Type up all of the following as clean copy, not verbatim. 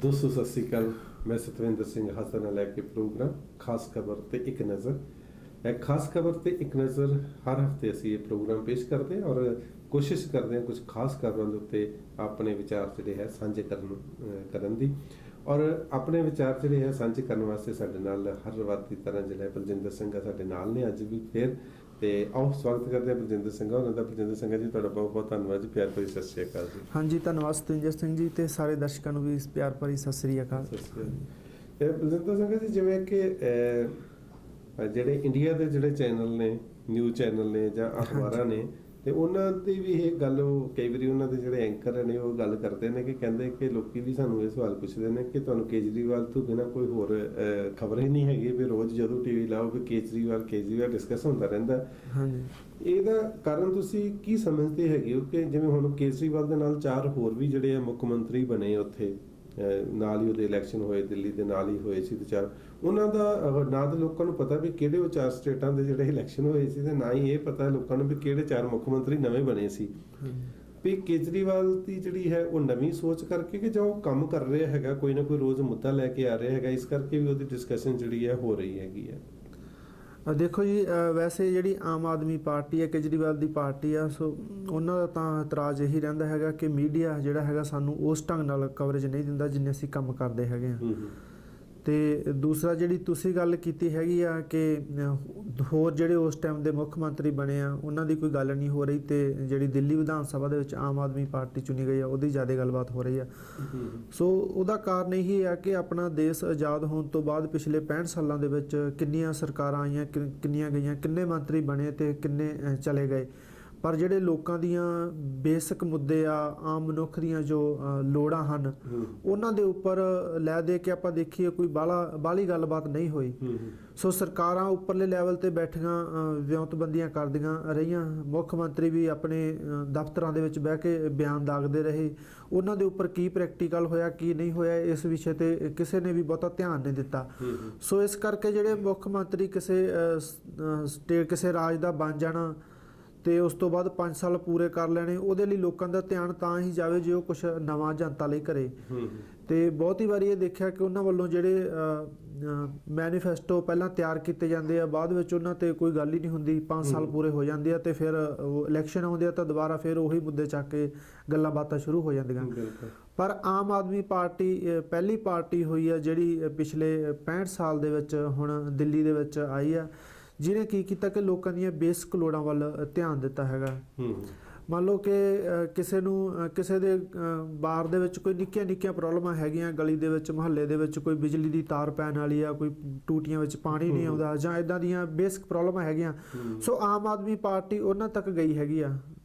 दोस्तों सत श्री अकाल। मैं सतविंदर सिंह हासन ਨਾਲ ਲੈ ਕੇ ਪ੍ਰੋਗਰਾਮ ਖਾਸ ਖਬਰ ਤੇ ਇੱਕ ਨਜ਼ਰ। ਇਹ ਖਾਸ ਖਬਰ ਤੇ ਇੱਕ ਨਜ਼ਰ ਹਰ ਹਫਤੇ ਅਸੀਂ ਇਹ ਪ੍ਰੋਗਰਾਮ ਪੇਸ਼ ਕਰਦੇ ਹਾਂ ਔਰ ਕੋਸ਼ਿਸ਼ ਕਰਦੇ ਹਾਂ ਕੁਝ ਖਾਸ ਖਬਰਾਂ ਦੇ ਉੱਤੇ ਆਪਣੇ ਵਿਚਾਰ ਜਿਹੜੇ ਹੈ ਸਾਂਝੇ ਕਰਨ ਦੀ ਔਰ ਆਪਣੇ ਵਿਚਾਰ ਜਿਹੜੇ ਹੈ ਸਾਂਝੇ ਕਰਨ ਵਾਸਤੇ ਸਾਡੇ ਨਾਲ ਹਰ ਵਾਰ ਦੀ ਤਰ੍ਹਾਂ ਜਿਹੜਾ ਬਲਜਿੰਦਰ ਸਿੰਘ ਸਾਡੇ ਨਾਲ ਨੇ ਅੱਜ ਵੀ ਫਿਰ ਤੇ ਆਓ ਸਵਾਗਤ ਕਰਦੇ ਹਾਂ ਬਲਜਿੰਦਰ ਸਿੰਘ ਉਹਨਾਂ ਦਾ। ਬਲਜਿੰਦਰ ਸਿੰਘ ਜੀ ਤੁਹਾਡਾ ਬਹੁਤ ਬਹੁਤ ਧੰਨਵਾਦ ਜੀ। ਪਿਆਰ ਭਰੀ ਸਤਿ ਸ਼੍ਰੀ ਅਕਾਲ ਜੀ। ਹਾਂਜੀ ਧੰਨਵਾਦ ਸਤਿੰਦਰ ਸਿੰਘ ਜੀ ਤੇ ਸਾਰੇ ਦਰਸ਼ਕਾਂ ਨੂੰ ਵੀ ਪਿਆਰ ਭਰੀ ਸਤਿ ਸ਼੍ਰੀ ਅਕਾਲ। ਬਲਜਿੰਦਰ ਸਿੰਘ ਜੀ ਜਿਵੇਂ ਕਿ ਜਿਹੜੇ ਇੰਡੀਆ ਦੇ ਜਿਹੜੇ ਚੈਨਲ ਨੇ ਨਿਊਜ਼ ਚੈਨਲ ਨੇ ਜਾਂ ਅਖਬਾਰਾਂ ਨੇ ਤੇ ਉਹਨਾਂ ਦੀ ਵੀ ਇਹ ਗੱਲ ਕਈ ਵਾਰੀ ਉਹਨਾਂ ਦੇ ਜਿਹੜੇ ਐਂਕਰ ਨੇ ਉਹ ਗੱਲ ਕਰਦੇ ਨੇ ਕਿ ਕਹਿੰਦੇ ਕਿ ਲੋਕੀ ਵੀ ਸਾਨੂੰ ਇਹ ਸਵਾਲ ਪੁੱਛਦੇ ਨੇ ਕਿ ਤੁਹਾਨੂੰ ਕੇਜਰੀਵਾਲ ਤੋਂ ਬਿਨਾਂ ਕੋਈ ਹੋਰ ਖਬਰ ਹੀ ਨਹੀਂ ਹੈਗੀ ਵੀ ਰੋਜ਼ ਜਦੋਂ ਟੀਵੀ ਲਾਓ ਵੀ ਕੇਜਰੀਵਾਲ ਡਿਸਕਸ ਹੁੰਦਾ ਰਹਿੰਦਾ। ਹਾਂਜੀ, ਇਹਦਾ ਕਾਰਨ ਤੁਸੀਂ ਕੀ ਸਮਝਦੇ ਹੈਗੇ ਹੋ ਕਿ ਜਿਵੇਂ ਹੁਣ ਕੇਜਰੀਵਾਲ ਦੇ ਨਾਲ 4 ਹੋਰ ਵੀ ਜਿਹੜੇ ਆ ਮੁੱਖ ਮੰਤਰੀ ਬਣੇ ਉੱਥੇ ਨਾਲ ਹੀ ਉਹਦੇ ਇਲੈਕਸ਼ਨ ਹੋਏ ਦਿੱਲੀ ਦੇ ਨਾਲ ਹੀ ਹੋਏ ਸੀ ਤੇ 4 ਉਹਨਾਂ ਦਾ ਨਾ ਤਾਂ ਲੋਕਾਂ ਨੂੰ ਪਤਾ ਵੀ ਕਿਹੜੇ ਉਹ 4 ਸਟੇਟਾਂ ਦੇ ਜਿਹੜੇ ਇਲੈਕਸ਼ਨ ਹੋਏ ਸੀ ਤੇ ਨਾ ਹੀ ਇਹ ਪਤਾ ਲੋਕਾਂ ਨੂੰ ਵੀ ਕਿਹੜੇ 4 ਮੁੱਖ ਮੰਤਰੀ ਨਵੇਂ ਬਣੇ ਸੀ। ਵੀ ਕੇਜਰੀਵਾਲ ਦੀ ਜਿਹੜੀ ਹੈ ਉਹ ਨਵੀਂ ਸੋਚ ਕਰਕੇ ਕਿ ਜੋ ਕੰਮ ਕਰ ਰਿਹਾ ਹੈਗਾ ਕੋਈ ਨਾ ਕੋਈ ਰੋਜ਼ ਮੁੱਦਾ ਲੈ ਕੇ ਆ ਰਿਹਾ ਹੈਗਾ ਇਸ ਕਰਕੇ ਵੀ ਉਹਦੀ ਡਿਸਕਸ਼ਨ ਜਿਹੜੀ ਹੈ ਹੋ ਰਹੀ ਹੈਗੀ ਹੈ। ਦੇਖੋ ਜੀ ਵੈਸੇ ਜਿਹੜੀ ਆਮ ਆਦਮੀ ਪਾਰਟੀ ਹੈ ਕੇਜਰੀਵਾਲ ਦੀ ਪਾਰਟੀ ਆ ਸੋ ਉਹਨਾਂ ਦਾ ਤਾਂ ਇਤਰਾਜ਼ ਇਹੀ ਰਹਿੰਦਾ ਹੈਗਾ ਕਿ ਮੀਡੀਆ ਜਿਹੜਾ ਹੈਗਾ ਸਾਨੂੰ ਉਸ ਢੰਗ ਨਾਲ ਕਵਰੇਜ ਨਹੀਂ ਦਿੰਦਾ ਜਿੰਨੇ ਅਸੀਂ ਕੰਮ ਕਰਦੇ ਹੈਗੇ ਆ। ਤੇ ਦੂਸਰਾ ਜਿਹੜੀ ਤੁਸੀਂ ਗੱਲ ਕੀਤੀ ਹੈਗੀ ਆ ਕਿ ਹੋਰ ਜਿਹੜੇ ਉਸ ਟਾਈਮ ਦੇ ਮੁੱਖ ਮੰਤਰੀ ਬਣੇ ਆ ਉਹਨਾਂ ਦੀ ਕੋਈ ਗੱਲ ਨਹੀਂ ਹੋ ਰਹੀ ਤੇ ਜਿਹੜੀ ਦਿੱਲੀ ਵਿਧਾਨ ਸਭਾ ਦੇ ਵਿੱਚ ਆਮ ਆਦਮੀ ਪਾਰਟੀ ਚੁਣੀ ਗਈ ਆ ਉਹਦੀ ਜ਼ਿਆਦਾ ਗੱਲਬਾਤ ਹੋ ਰਹੀ ਆ। ਸੋ ਉਹਦਾ ਕਾਰਨ ਇਹੀ ਆ ਕਿ ਆਪਣਾ ਦੇਸ਼ ਆਜ਼ਾਦ ਹੋਣ ਤੋਂ ਬਾਅਦ ਪਿਛਲੇ 65 ਸਾਲਾਂ ਦੇ ਵਿੱਚ ਕਿੰਨੀਆਂ ਸਰਕਾਰਾਂ ਆਈਆਂ ਕਿੰਨੀਆਂ ਗਈਆਂ ਕਿੰਨੇ ਮੰਤਰੀ ਬਣੇ ਤੇ ਕਿੰਨੇ ਚਲੇ ਗਏ ਪਰ ਜਿਹੜੇ ਲੋਕਾਂ ਦੀਆਂ ਬੇਸਿਕ ਮੁੱਦੇ ਆ ਆਮ ਮਨੁੱਖ ਦੀਆਂ ਜੋ ਲੋੜਾਂ ਹਨ ਉਹਨਾਂ ਦੇ ਉੱਪਰ ਲੈ ਦੇ ਕੇ ਆਪਾਂ ਦੇਖੀਏ ਕੋਈ ਬਾਹਲੀ ਗੱਲਬਾਤ ਨਹੀਂ ਹੋਈ। ਸੋ ਸਰਕਾਰਾਂ ਉੱਪਰਲੇ ਲੈਵਲ ਤੇ ਬੈਠੀਆਂ ਵਿਉਂਤਬੰਦੀਆਂ ਕਰਦੀਆਂ ਰਹੀਆਂ ਮੁੱਖ ਮੰਤਰੀ ਵੀ ਆਪਣੇ ਦਫ਼ਤਰਾਂ ਦੇ ਵਿੱਚ ਬਹਿ ਕੇ ਬਿਆਨ ਦਾਗਦੇ ਰਹੇ ਉਹਨਾਂ ਦੇ ਉੱਪਰ ਕੀ ਪ੍ਰੈਕਟੀਕਲ ਹੋਇਆ ਕੀ ਨਹੀਂ ਹੋਇਆ ਇਸ ਵਿਸ਼ੇ ਤੇ ਕਿਸੇ ਨੇ ਵੀ ਬਹੁਤਾ ਧਿਆਨ ਨਹੀਂ ਦਿੱਤਾ। ਸੋ ਇਸ ਕਰਕੇ ਜਿਹੜੇ ਮੁੱਖ ਮੰਤਰੀ ਕਿਸੇ ਰਾਜ ਦਾ ਬਣ ਜਾਣਾ ਤੇ ਉਸ ਤੋਂ ਬਾਅਦ 5 ਸਾਲ ਪੂਰੇ ਕਰ ਲੈਣੇ ਉਹਦੇ ਲਈ ਲੋਕਾਂ ਦਾ ਧਿਆਨ ਤਾਂ ਹੀ ਜਾਵੇ ਜੇ ਉਹ ਕੁਝ ਨਵਾਂ ਜਨਤਾ ਲਈ ਕਰੇ। ਤੇ ਬਹੁਤੀ ਵਾਰੀ ਇਹ ਦੇਖਿਆ ਕਿ ਉਹਨਾਂ ਵੱਲੋਂ ਜਿਹੜੇ ਮੈਨੀਫੈਸਟੋ ਪਹਿਲਾਂ ਤਿਆਰ ਕੀਤੇ ਜਾਂਦੇ ਆ ਬਾਅਦ ਵਿੱਚ ਉਹਨਾਂ ਤੇ ਕੋਈ ਗੱਲ ਹੀ ਨਹੀਂ ਹੁੰਦੀ 5 ਸਾਲ ਪੂਰੇ ਹੋ ਜਾਂਦੇ ਆ ਤੇ ਫਿਰ ਇਲੈਕਸ਼ਨ ਆਉਂਦੇ ਆ ਤਾਂ ਦੁਬਾਰਾ ਫਿਰ ਉਹੀ ਮੁੱਦੇ ਚੱਕ ਕੇ ਗੱਲਾਂ ਬਾਤਾਂ ਸ਼ੁਰੂ ਹੋ ਜਾਂਦੀਆਂ। ਪਰ ਆਮ ਆਦਮੀ ਪਾਰਟੀ ਪਹਿਲੀ ਪਾਰਟੀ ਹੋਈ ਆ ਜਿਹੜੀ ਪਿਛਲੇ 65 ਸਾਲ ਦੇ ਵਿੱਚ ਹੁਣ ਦਿੱਲੀ ਦੇ ਵਿੱਚ ਆਈ ਆ ਜਿਹਨੇ ਕੀ ਕੀਤਾ ਕਿ ਲੋਕਾਂ ਦੀਆਂ ਬੇਸਿਕ ਲੋੜਾਂ ਵੱਲ ਧਿਆਨ ਦਿੱਤਾ ਹੈਗਾ। ਮੰਨ ਲਓ ਕਿ ਕਿਸੇ ਦੇ ਬਾਰ ਦੇ ਵਿੱਚ ਕੋਈ ਨਿੱਕੀਆਂ ਪ੍ਰੋਬਲਮਾਂ ਹੈਗੀਆਂ ਗਲੀ ਦੇ ਵਿੱਚ ਮੁਹੱਲੇ ਦੇ ਵਿੱਚ ਕੋਈ ਬਿਜਲੀ ਦੀ ਤਾਰ ਪੈਣ ਵਾਲੀ ਆ ਕੋਈ ਟੂਟੀਆਂ ਵਿੱਚ ਪਾਣੀ ਨਹੀਂ ਆਉਂਦਾ ਜਾਂ ਇਦਾਂ ਦੀਆਂ ਬੇਸਿਕ ਪ੍ਰੋਬਲਮਾਂ ਹੈਗੀਆਂ ਸੋ ਆਮ ਆਦਮੀ ਪਾਰਟੀ ਉਹਨਾਂ ਤੱਕ ਗਈ ਹੈਗੀ ਆ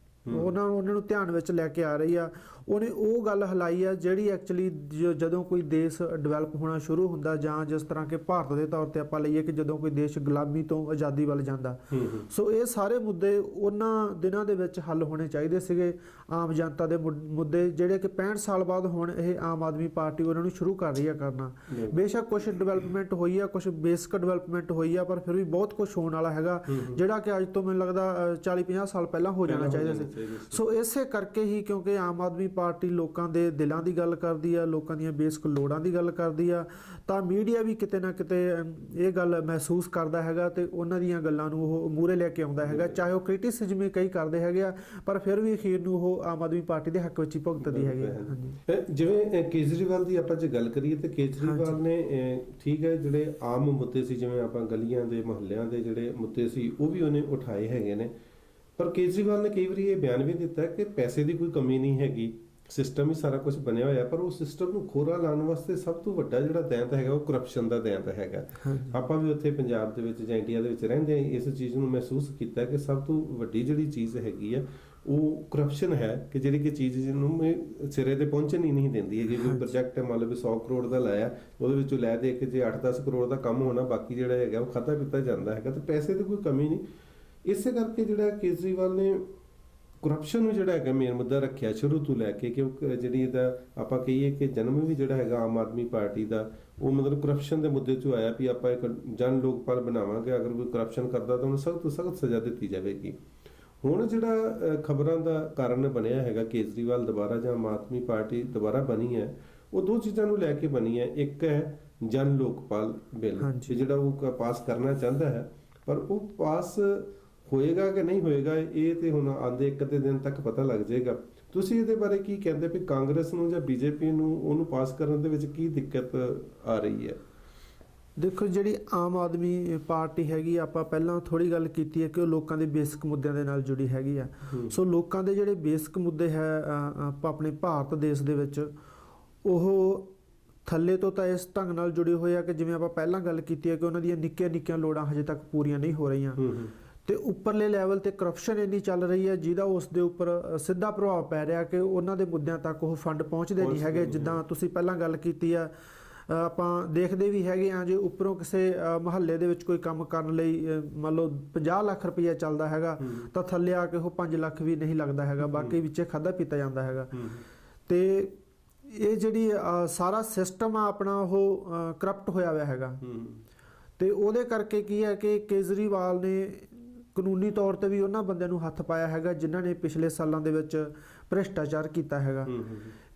ਉਹਨਾਂ ਨੂੰ ਧਿਆਨ ਵਿੱਚ ਲੈ ਕੇ ਆ ਰਹੀ ਆ। ਉਹਨੇ ਉਹ ਗੱਲ ਹਲਾਈ ਆ ਜਿਹੜੀ ਐਕਚੁਅਲੀ ਜਦੋਂ ਕੋਈ ਦੇਸ਼ ਡਿਵੈਲਪ ਹੋਣਾ ਸ਼ੁਰੂ ਹੁੰਦਾ ਜਾਂ ਜਿਸ ਤਰ੍ਹਾਂ ਕਿ ਭਾਰਤ ਦੇ ਤੌਰ ਤੇ ਆਪਾਂ ਲਈਏ ਕਿ ਜਦੋਂ ਕੋਈ ਦੇਸ਼ ਗੁਲਾਮੀ ਤੋਂ ਆਜ਼ਾਦੀ ਵੱਲ ਜਾਂਦਾ ਸੋ ਇਹ ਸਾਰੇ ਮੁੱਦੇ ਉਹਨਾਂ ਦਿਨਾਂ ਦੇ ਵਿੱਚ ਹੱਲ ਹੋਣੇ ਚਾਹੀਦੇ ਸੀਗੇ ਆਮ ਜਨਤਾ ਦੇ ਮੁੱਦੇ ਜਿਹੜੇ ਕਿ 65 ਸਾਲ ਬਾਅਦ ਹੁਣ ਇਹ ਆਮ ਆਦਮੀ ਪਾਰਟੀ ਉਹਨਾਂ ਨੂੰ ਸ਼ੁਰੂ ਕਰ ਰਹੀ ਆ ਕਰਨਾ। ਬੇਸ਼ੱਕ ਕੁਛ ਡਿਵੈਲਪਮੈਂਟ ਹੋਈ ਆ ਕੁਛ ਬੇਸਿਕ ਡਿਵੈਲਪਮੈਂਟ ਹੋਈ ਆ ਪਰ ਫਿਰ ਵੀ ਬਹੁਤ ਕੁਛ ਹੋਣ ਵਾਲਾ ਹੈਗਾ ਜਿਹੜਾ ਕਿ ਅੱਜ ਤੋਂ ਮੈਨੂੰ ਲੱਗਦਾ 40-50 ਸਾਲ ਪਹਿਲਾਂ ਹੋ ਜਾਣਾ ਚਾਹੀਦਾ ਸੀ। ਸੋ ਇਸੇ ਕਰਕੇ ਹੀ ਕਿਉਂਕਿ ਆਮ ਆਦਮੀ ਪਾਰਟੀ ਲੋਕਾਂ ਦੇ ਦਿਲਾਂ ਦੀ ਗੱਲ ਕਰਦੀ ਆ ਲੋਕਾਂ ਦੀਆਂ ਬੇਸਿਕ ਲੋੜਾਂ ਦੀ ਗੱਲ ਕਰਦੀ ਆ ਤਾਂ ਮੀਡੀਆ ਵੀ ਕਿਤੇ ਨਾ ਕਿਤੇ ਇਹ ਗੱਲ ਮਹਿਸੂਸ ਕਰਦਾ ਹੈਗਾ ਤੇ ਉਹਨਾਂ ਦੀਆਂ ਗੱਲਾਂ ਨੂੰ ਉਹ ਮੂਹਰੇ ਲੈ ਕੇ ਆਉਂਦਾ ਹੈਗਾ ਚਾਹੇ ਉਹ ਕ੍ਰਿਟਿਸਿਜ਼ਮ ਹੀ ਕਈ ਕਰਦੇ ਹੈਗੇ ਆ ਪਰ ਫਿਰ ਵੀ ਅਖੀਰ ਨੂੰ ਉਹ ਆਮ ਆਦਮੀ ਪਾਰਟੀ ਦੇ ਹੱਕ ਵਿੱਚ ਹੀ ਭੁਗਤਦੀ ਹੈਗੀ। ਜਿਵੇਂ ਕੇਜਰੀਵਾਲ ਦੀ ਆਪਾਂ ਜੇ ਗੱਲ ਕਰੀਏ ਤੇ ਕੇਜਰੀਵਾਲ ਨੇ ਠੀਕ ਹੈ ਜਿਹੜੇ ਆਮ ਮੁੱਦੇ ਸੀ ਜਿਵੇਂ ਆਪਾਂ ਗਲੀਆਂ ਦੇ ਮੁਹੱਲਿਆਂ ਦੇ ਜਿਹੜੇ ਮੁੱਦੇ ਸੀ ਉਹ ਵੀ ਉਹਨੇ ਉਠਾਏ ਹੈਗੇ ਨੇ ਪਰ ਕੇਜਰੀਵਾਲ ਨੇ ਕਈ ਵਾਰੀ ਇਹ ਬਿਆਨ ਵੀ ਦਿੱਤਾ ਕਿ ਪੈਸੇ ਦੀ ਕੋਈ ਕਮੀ ਨਹੀਂ ਹੈਗੀ ਸਿਸਟਮ ਹੀ ਸਾਰਾ ਕੁਝ ਬਣਿਆ ਹੋਇਆ ਪਰ ਉਹ ਸਿਸਟਮ ਨੂੰ ਖੋਰਾ ਲਾਉਣ ਵਾਸਤੇ ਸਭ ਤੋਂ ਵੱਡਾ ਜਿਹੜਾ ਦੈਂਤ ਹੈਗਾ ਉਹ ਕਰਪਸ਼ਨ ਦਾ ਦੈਂਤ ਹੈਗਾ। ਆਪਾਂ ਵੀ ਉੱਥੇ ਪੰਜਾਬ ਦੇ ਵਿੱਚ ਜਾਂ ਇੰਡੀਆ ਦੇ ਵਿੱਚ ਰਹਿੰਦੇ ਹਾਂ ਇਸ ਚੀਜ਼ ਨੂੰ ਮਹਿਸੂਸ ਕੀਤਾ ਕਿ ਸਭ ਤੋਂ ਵੱਡੀ ਜਿਹੜੀ ਚੀਜ਼ ਹੈਗੀ ਆ ਉਹ ਕਰਪਸ਼ਨ ਹੈ ਕਿ ਜਿਹੜੀ ਕਿ ਚੀਜ਼ ਜਿਹਨੂੰ ਸਿਰੇ ਤੇ ਪਹੁੰਚਣ ਹੀ ਨਹੀਂ ਦਿੰਦੀ ਹੈ। ਕੋਈ ਪ੍ਰੋਜੈਕਟ ਮੰਨ ਲਓ 100 ਕਰੋੜ ਦਾ ਲਾਇਆ ਉਹਦੇ ਵਿੱਚੋਂ ਲੈ ਦੇ ਕੇ ਜੇ 8-10 ਕਰੋੜ ਦਾ ਕੰਮ ਹੋਣਾ ਬਾਕੀ ਜਿਹੜਾ ਹੈਗਾ ਉਹ ਖਾਤਾ ਪੀਤਾ ਜਾਂਦਾ ਹੈਗਾ ਤੇ ਪੈਸੇ ਦੀ ਕੋਈ ਕਮੀ ਨਹੀਂ। ਇਸੇ ਕਰਕੇ ਜਿਹੜਾ ਕੇਜਰੀਵਾਲ ਨੇ ਕਰਪਸ਼ਨ ਨੂੰ ਜਿਹੜਾ ਹੈਗਾ ਮੇਨ ਮੁੱਦਾ ਰੱਖਿਆ ਸ਼ੁਰੂ ਤੋਂ ਲੈ ਕੇ ਕਿਉਂਕਿ ਜਿਹੜੀ ਇਹਦਾ ਆਪਾਂ ਕਹੀਏ ਕਿ ਜਨਮ ਵੀ ਜਿਹੜਾ ਹੈਗਾ ਆਮ ਆਦਮੀ ਪਾਰਟੀ ਦਾ ਉਹ ਮਤਲਬ ਕਰਪਸ਼ਨ ਦੇ ਮੁੱਦੇ 'ਚੋਂ ਆਇਆ ਵੀ ਆਪਾਂ ਇੱਕ ਜਨ ਲੋਕਪਾਲ ਬਣਾਵਾਂਗੇ ਅਗਰ ਕੋਈ ਕਰਪਸ਼ਨ ਕਰਦਾ ਤਾਂ ਉਹਨੂੰ ਸਖਤ ਤੋਂ ਸਖਤ ਸਜ਼ਾ ਦਿੱਤੀ ਜਾਵੇਗੀ। ਹੁਣ ਜਿਹੜਾ ਖਬਰਾਂ ਦਾ ਕਾਰਨ ਬਣਿਆ ਹੈਗਾ ਕੇਜਰੀਵਾਲ ਦੁਬਾਰਾ ਜਾਂ ਆਮ ਆਦਮੀ ਪਾਰਟੀ ਦੁਬਾਰਾ ਬਣੀ ਹੈ ਉਹ ਦੋ ਚੀਜ਼ਾਂ ਨੂੰ ਲੈ ਕੇ ਬਣੀ ਹੈ। ਇੱਕ ਹੈ ਜਨ ਲੋਕਪਾਲ ਬਿੱਲ ਹਾਂਜੀ। ਜਿਹੜਾ ਉਹ ਪਾਸ ਕਰਨਾ ਚਾਹੁੰਦਾ ਹੈ, ਪਰ ਉਹ ਪਾਸ ਹੋਏਗਾ ਕਿ ਨਹੀਂ ਹੋਏਗਾ ਇਹ ਤੇ ਹੁਣ ਆਉਂਦੇ ਇੱਕ ਅੱਧੇ ਦਿਨ ਤੱਕ ਪਤਾ ਲੱਗ ਜਾਏਗਾ। ਤੁਸੀਂ ਇਹਦੇ ਬਾਰੇ ਕੀ ਕਹਿੰਦੇ ਵੀ ਕਾਂਗਰਸ ਨੂੰ ਜਾਂ ਬੀਜੇਪੀ ਨੂੰ ਉਹਨੂੰ ਪਾਸ ਕਰਨ ਦੇ ਵਿੱਚ ਕੀ ਦਿੱਕਤ ਆ ਰਹੀ ਹੈ? ਦੇਖੋ, ਜਿਹੜੀ ਆਮ ਆਦਮੀ ਪਾਰਟੀ ਹੈਗੀ, ਆਪਾਂ ਪਹਿਲਾਂ ਥੋੜੀ ਗੱਲ ਕੀਤੀ ਹੈ ਕਿ ਉਹ ਲੋਕਾਂ ਦੇ ਬੇਸਿਕ ਮੁੱਦਿਆਂ ਦੇ ਨਾਲ ਜੁੜੀ ਹੈਗੀ ਆ। ਸੋ ਲੋਕਾਂ ਦੇ ਜਿਹੜੇ ਬੇਸਿਕ ਮੁੱਦੇ ਹੈ ਆਪਾਂ ਆਪਣੇ ਭਾਰਤ ਦੇਸ਼ ਦੇ ਵਿੱਚ, ਉਹ ਥੱਲੇ ਤੋਂ ਤਾਂ ਇਸ ਢੰਗ ਨਾਲ ਜੁੜੇ ਹੋਏ ਆ ਕਿ ਜਿਵੇਂ ਆਪਾਂ ਪਹਿਲਾਂ ਗੱਲ ਕੀਤੀ ਹੈ ਕਿ ਉਹਨਾਂ ਦੀਆਂ ਨਿੱਕੀਆਂ ਨਿੱਕੀਆਂ ਲੋੜਾਂ ਹਜੇ ਤੱਕ ਪੂਰੀਆਂ ਨਹੀਂ ਹੋ ਰਹੀਆਂ, ਤੇ ਉੱਪਰਲੇ ਲੈਵਲ ਤੇ ਕਰਪਸ਼ਨ ਇੰਨੀ ਚੱਲ ਰਹੀ ਹੈ ਜਿਹਦਾ ਉਸ ਦੇ ਉੱਪਰ ਸਿੱਧਾ ਪ੍ਰਭਾਵ ਪੈ ਰਿਹਾ ਕਿ ਉਹਨਾਂ ਦੇ ਮੁੱਦਿਆਂ ਤੱਕ ਉਹ ਫੰਡ ਪਹੁੰਚਦੇ ਨਹੀਂ ਹੈਗੇ। ਜਿੱਦਾਂ ਤੁਸੀਂ ਪਹਿਲਾਂ ਗੱਲ ਕੀਤੀ ਆ, ਆਪਾਂ ਦੇਖਦੇ ਵੀ ਹੈਗੇ ਆ, ਜੇ ਉੱਪਰੋਂ ਕਿਸੇ ਮੁਹੱਲੇ ਦੇ ਵਿੱਚ ਕੋਈ ਕੰਮ ਕਰਨ ਲਈ ਮੰਨ ਲਓ 50 ਲੱਖ ਰੁਪਈਆ ਚੱਲਦਾ ਹੈਗਾ, ਤਾਂ ਥੱਲੇ ਆ ਕੇ ਉਹ 5 ਲੱਖ ਵੀ ਨਹੀਂ ਲੱਗਦਾ ਹੈਗਾ, ਬਾਕੀ ਵਿੱਚੇ ਖਾਧਾ ਪੀਤਾ ਜਾਂਦਾ ਹੈਗਾ। ਤੇ ਇਹ ਜਿਹੜੀ ਸਾਰਾ ਸਿਸਟਮ ਆ ਆਪਣਾ ਉਹ ਕਰਪਟ ਹੋਇਆ ਹੋਇਆ ਹੈਗਾ, ਤੇ ਉਹਦੇ ਕਰਕੇ ਕੀ ਹੈ ਕਿ ਕੇਜਰੀਵਾਲ ਨੇ ਕਾਨੂੰਨੀ ਤੌਰ ਤੇ ਵੀ ਉਹਨਾਂ ਬੰਦਿਆਂ ਨੂੰ ਹੱਥ ਪਾਇਆ ਹੈਗਾ ਜਿਨ੍ਹਾਂ ਨੇ ਪਿਛਲੇ ਸਾਲਾਂ ਦੇ ਵਿੱਚ ਭ੍ਰਿਸ਼ਟਾਚਾਰ ਕੀਤਾ ਹੈਗਾ,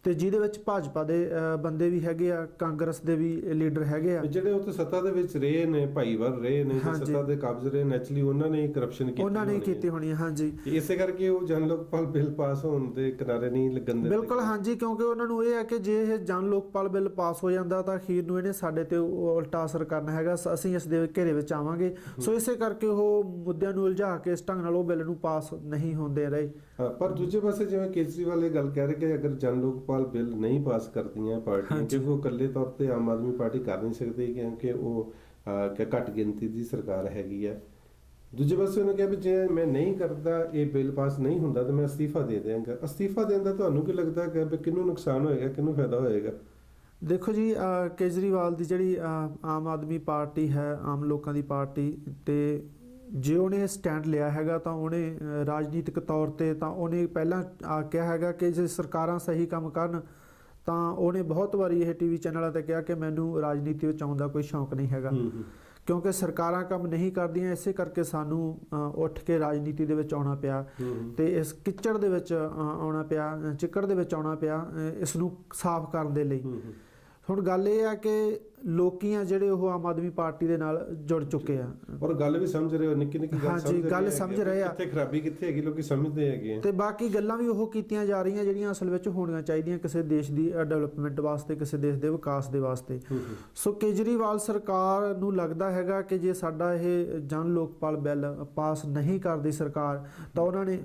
ਤੇ ਜਿਹਦੇ ਵਿੱਚ ਭਾਜਪਾ ਦੇ ਬੰਦੇ ਵੀ ਹੈਗੇ ਆ, ਕਾਂਗਰਸ ਦੇ ਵੀ ਲੀਡਰ ਹੈਗੇ ਆ, ਜਿਹੜੇ ਉੱਥੇ ਸੱਤਾ ਦੇ ਵਿੱਚ ਰਹੇ ਨੇ, ਭਾਈਵਾਲ ਰਹੇ ਨੇ, ਸੱਤਾ ਦੇ ਕਬਜ਼ ਰਹੇ, ਨੈਚੁਰਲੀ ਉਹਨਾਂ ਨੇ ਕਰਪਸ਼ਨ ਕੀਤੀ, ਉਹਨਾਂ ਨੇ ਕੀਤੀ ਹੋਣੀ ਹੈ। ਹਾਂਜੀ, ਇਸੇ ਕਰਕੇ ਉਹ ਜਨ ਲੋਕਪਾਲ ਬਿੱਲ ਪਾਸ ਹੋਣ ਦੇ ਕਿਨਾਰੇ ਨਹੀਂ ਲੱਗਣ ਦੇ। ਬਿਲਕੁਲ ਹਾਂਜੀ, ਕਿਉਂਕਿ ਉਹਨਾਂ ਨੂੰ ਇਹ ਹੈ ਕਿ ਜੇ ਇਹ ਜਨ ਲੋਕਪਾਲ ਬਿੱਲ ਪਾਸ ਹੋ ਜਾਂਦਾ ਤਾਂ ਅਖੀਰ ਨੂੰ ਇਹਨੇ ਸਾਡੇ ਤੇ ਉਲਟਾ ਅਸਰ ਕਰਨਾ ਹੈਗਾ, ਅਸੀਂ ਇਸ ਦੇ ਘੇਰੇ ਵਿੱਚ ਆਵਾਂਗੇ। ਸੋ ਇਸੇ ਕਰਕੇ ਉਹ ਮੁੱਦਿਆਂ ਨੂੰ ਉਲਝਾ ਕੇ ਇਸ ਢੰਗ ਨਾਲ ਉਹ ਬਿੱਲ ਨੂੰ ਪਾਸ ਨਹੀਂ ਹੁੰਦੇ ਰਹੇ। ਪਰ ਦੂਜੇ ਪਾਸੇ ਜਿਵੇਂ ਕੇਜਰੀਵਾਲ ਇਹ ਗੱਲ ਕਹਿ ਰਹੇ ਕਿ ਅਗਰ ਜਨ ਲੋਕਪਾਲ ਬਿੱਲ ਨਹੀਂ ਪਾਸ ਕਰਦੀਆਂ ਪਾਰਟੀਆਂ, ਕਿਉਂਕਿ ਉਹ ਇਕੱਲੇ ਤੌਰ ਤੇ ਆਮ ਆਦਮੀ ਪਾਰਟੀ ਕਰ ਨਹੀਂ ਸਕਦੀ ਕਿਉਂਕਿ ਉਹ ਘੱਟ ਗਿਣਤੀ ਦੀ ਸਰਕਾਰ ਹੈਗੀ ਹੈ। ਦੂਜੇ ਪਾਸੇ ਉਹਨੇ ਕਿਹਾ ਵੀ ਜੇ ਮੈਂ ਨਹੀਂ ਕਰਦਾ, ਇਹ ਬਿੱਲ ਪਾਸ ਨਹੀਂ ਹੁੰਦਾ ਤਾਂ ਮੈਂ ਅਸਤੀਫਾ ਦੇ ਦਿਆਂਗਾ। ਅਸਤੀਫਾ ਦੇਣ ਦਾ ਤੁਹਾਨੂੰ ਕੀ ਲੱਗਦਾ ਕਿ ਕਿਹਨੂੰ ਨੁਕਸਾਨ ਹੋਏਗਾ, ਕਿਹਨੂੰ ਫਾਇਦਾ ਹੋਏਗਾ? ਦੇਖੋ ਜੀ, ਕੇਜਰੀਵਾਲ ਦੀ ਜਿਹੜੀ ਆਮ ਆਦਮੀ ਪਾਰਟੀ ਹੈ, ਆਮ ਲੋਕਾਂ ਦੀ ਪਾਰਟੀ, ਤੇ ਜੇ ਉਹਨੇ ਸਟੈਂਡ ਲਿਆ ਹੈਗਾ ਤਾਂ ਉਹਨੇ ਰਾਜਨੀਤਿਕ ਤੌਰ ਤੇ ਤਾਂ ਉਹਨੇ ਪਹਿਲਾਂ ਕਿਹਾ ਹੈਗਾ ਕਿ ਜੇ ਸਰਕਾਰਾਂ ਸਹੀ ਕੰਮ ਕਰਨ ਤਾਂ ਉਹਨੇ ਬਹੁਤ ਵਾਰੀ ਇਹ ਟੀਵੀ ਚੈਨਲਾਂ ਤੇ ਕਿਹਾ ਕਿ ਮੈਨੂੰ ਰਾਜਨੀਤੀ ਵਿੱਚ ਆਉਣ ਦਾ ਕੋਈ ਸ਼ੌਂਕ ਨਹੀਂ ਹੈਗਾ, ਕਿਉਂਕਿ ਸਰਕਾਰਾਂ ਕੰਮ ਨਹੀਂ ਕਰਦੀਆਂ, ਇਸੇ ਕਰਕੇ ਸਾਨੂੰ ਉੱਠ ਕੇ ਰਾਜਨੀਤੀ ਦੇ ਵਿੱਚ ਆਉਣਾ ਪਿਆ ਤੇ ਇਸ ਕਿੱਚੜ ਦੇ ਵਿੱਚ ਆਉਣਾ ਪਿਆ, ਚਿੱਕੜ ਦੇ ਵਿੱਚ ਆਉਣਾ ਪਿਆ ਇਸ ਨੂੰ ਸਾਫ਼ ਕਰਨ ਦੇ ਲਈ। ਹੁਣ ਗੱਲ ਇਹ ਆ ਕਿ ਲੋਕੀ ਆ ਜਿਹੜੇ ਉਹ ਆਮ ਆਦਮੀ ਪਾਰਟੀ ਦੇ ਨਾਲ ਜੁੜ ਚੁੱਕੇ ਆ, ਔਰ ਗੱਲ ਵੀ ਸਮਝ ਰਹੇ ਹੋ, ਨਿੱਕੀ ਨਿੱਕੀ ਗੱਲ ਸਮਝ ਰਹੇ ਆ, ਕਿੱਥੇ ਖਰਾਬੀ ਕਿੱਥੇ ਹੈਗੀ ਲੋਕੀ ਸਮਝਦੇ ਹੈਗੇ, ਤੇ ਬਾਕੀ ਗੱਲਾਂ ਵੀ ਉਹ ਕੀਤੀਆਂ ਜਾ ਰਹੀਆਂ ਜਿਹੜੀਆਂ ਅਸਲ ਵਿੱਚ ਹੋਣੀਆਂ ਚਾਹੀਦੀਆਂ ਕਿਸੇ ਦੇਸ਼ ਦੀ ਡਿਵੈਲਪਮੈਂਟ ਵਾਸਤੇ, ਕਿਸੇ ਦੇਸ਼ ਦੇ ਵਿਕਾਸ ਦੇ ਵਾਸਤੇ। ਸੋ ਕੇਜਰੀਵਾਲ ਸਰਕਾਰ ਨੂੰ ਲੱਗਦਾ ਹੈਗਾ ਕਿ ਜੇ ਸਾਡਾ ਇਹ ਜਨ ਲੋਕਪਾਲ ਬਿੱਲ ਪਾਸ ਨਹੀਂ ਕਰਦੀ ਸਰਕਾਰ, ਤਾਂ ਉਹਨਾਂ ਨੇ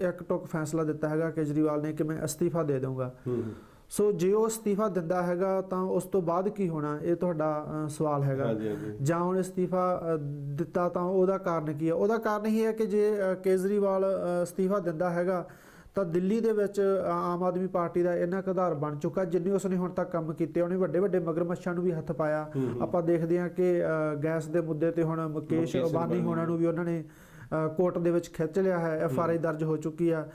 ਇੱਕ ਟੁੱਕ ਫੈਸਲਾ ਦਿੱਤਾ ਹੈਗਾ ਕੇਜਰੀਵਾਲ ਨੇ ਕਿ ਮੈਂ ਅਸਤੀਫਾ ਦੇ ਦਊਂਗਾ। ਸੋ ਜੇ ਉਹ ਅਸਤੀਫਾ ਦਿੰਦਾ ਹੈਗਾ ਤਾਂ ਉਸ ਤੋਂ ਬਾਅਦ ਕੀ ਹੋਣਾ, ਇਹ ਤੁਹਾਡਾ ਸਵਾਲ ਹੈਗਾ। ਜਾਂ ਹੁਣ ਅਸਤੀਫਾ ਦਿੱਤਾ ਤਾਂ ਉਹਦਾ ਕਾਰਨ ਕੀ ਹੈ? ਉਹਦਾ ਕਾਰਨ ਇਹ ਹੈ ਕਿ ਜੇ ਕੇਜਰੀਵਾਲ ਅਸਤੀਫਾ ਦਿੰਦਾ ਹੈਗਾ ਤਾਂ ਦਿੱਲੀ ਦੇ ਵਿੱਚ ਆਮ ਆਦਮੀ ਪਾਰਟੀ ਦਾ ਇੰਨਾ ਕੁ ਆਧਾਰ ਬਣ ਚੁੱਕਾ, ਜਿੰਨੇ ਉਸਨੇ ਹੁਣ ਤੱਕ ਕੰਮ ਕੀਤੇ, ਉਹਨੇ ਵੱਡੇ ਵੱਡੇ ਮਗਰਮੱਛਾਂ ਨੂੰ ਵੀ ਹੱਥ ਪਾਇਆ। ਆਪਾਂ ਦੇਖਦੇ ਹਾਂ ਕਿ ਗੈਸ ਦੇ ਮੁੱਦੇ ਤੇ ਹੁਣ ਮੁਕੇਸ਼ ਅੰਬਾਨੀ ਹੋਣਾ ਨੂੰ ਵੀ ਉਹਨਾਂ ਨੇ ਕੋਰਟ ਦੇ ਵਿੱਚ ਖਿੱਚ ਲਿਆ ਹੈ, FRI ਦਰਜ ਹੋ ਚੁੱਕੀ ਆ,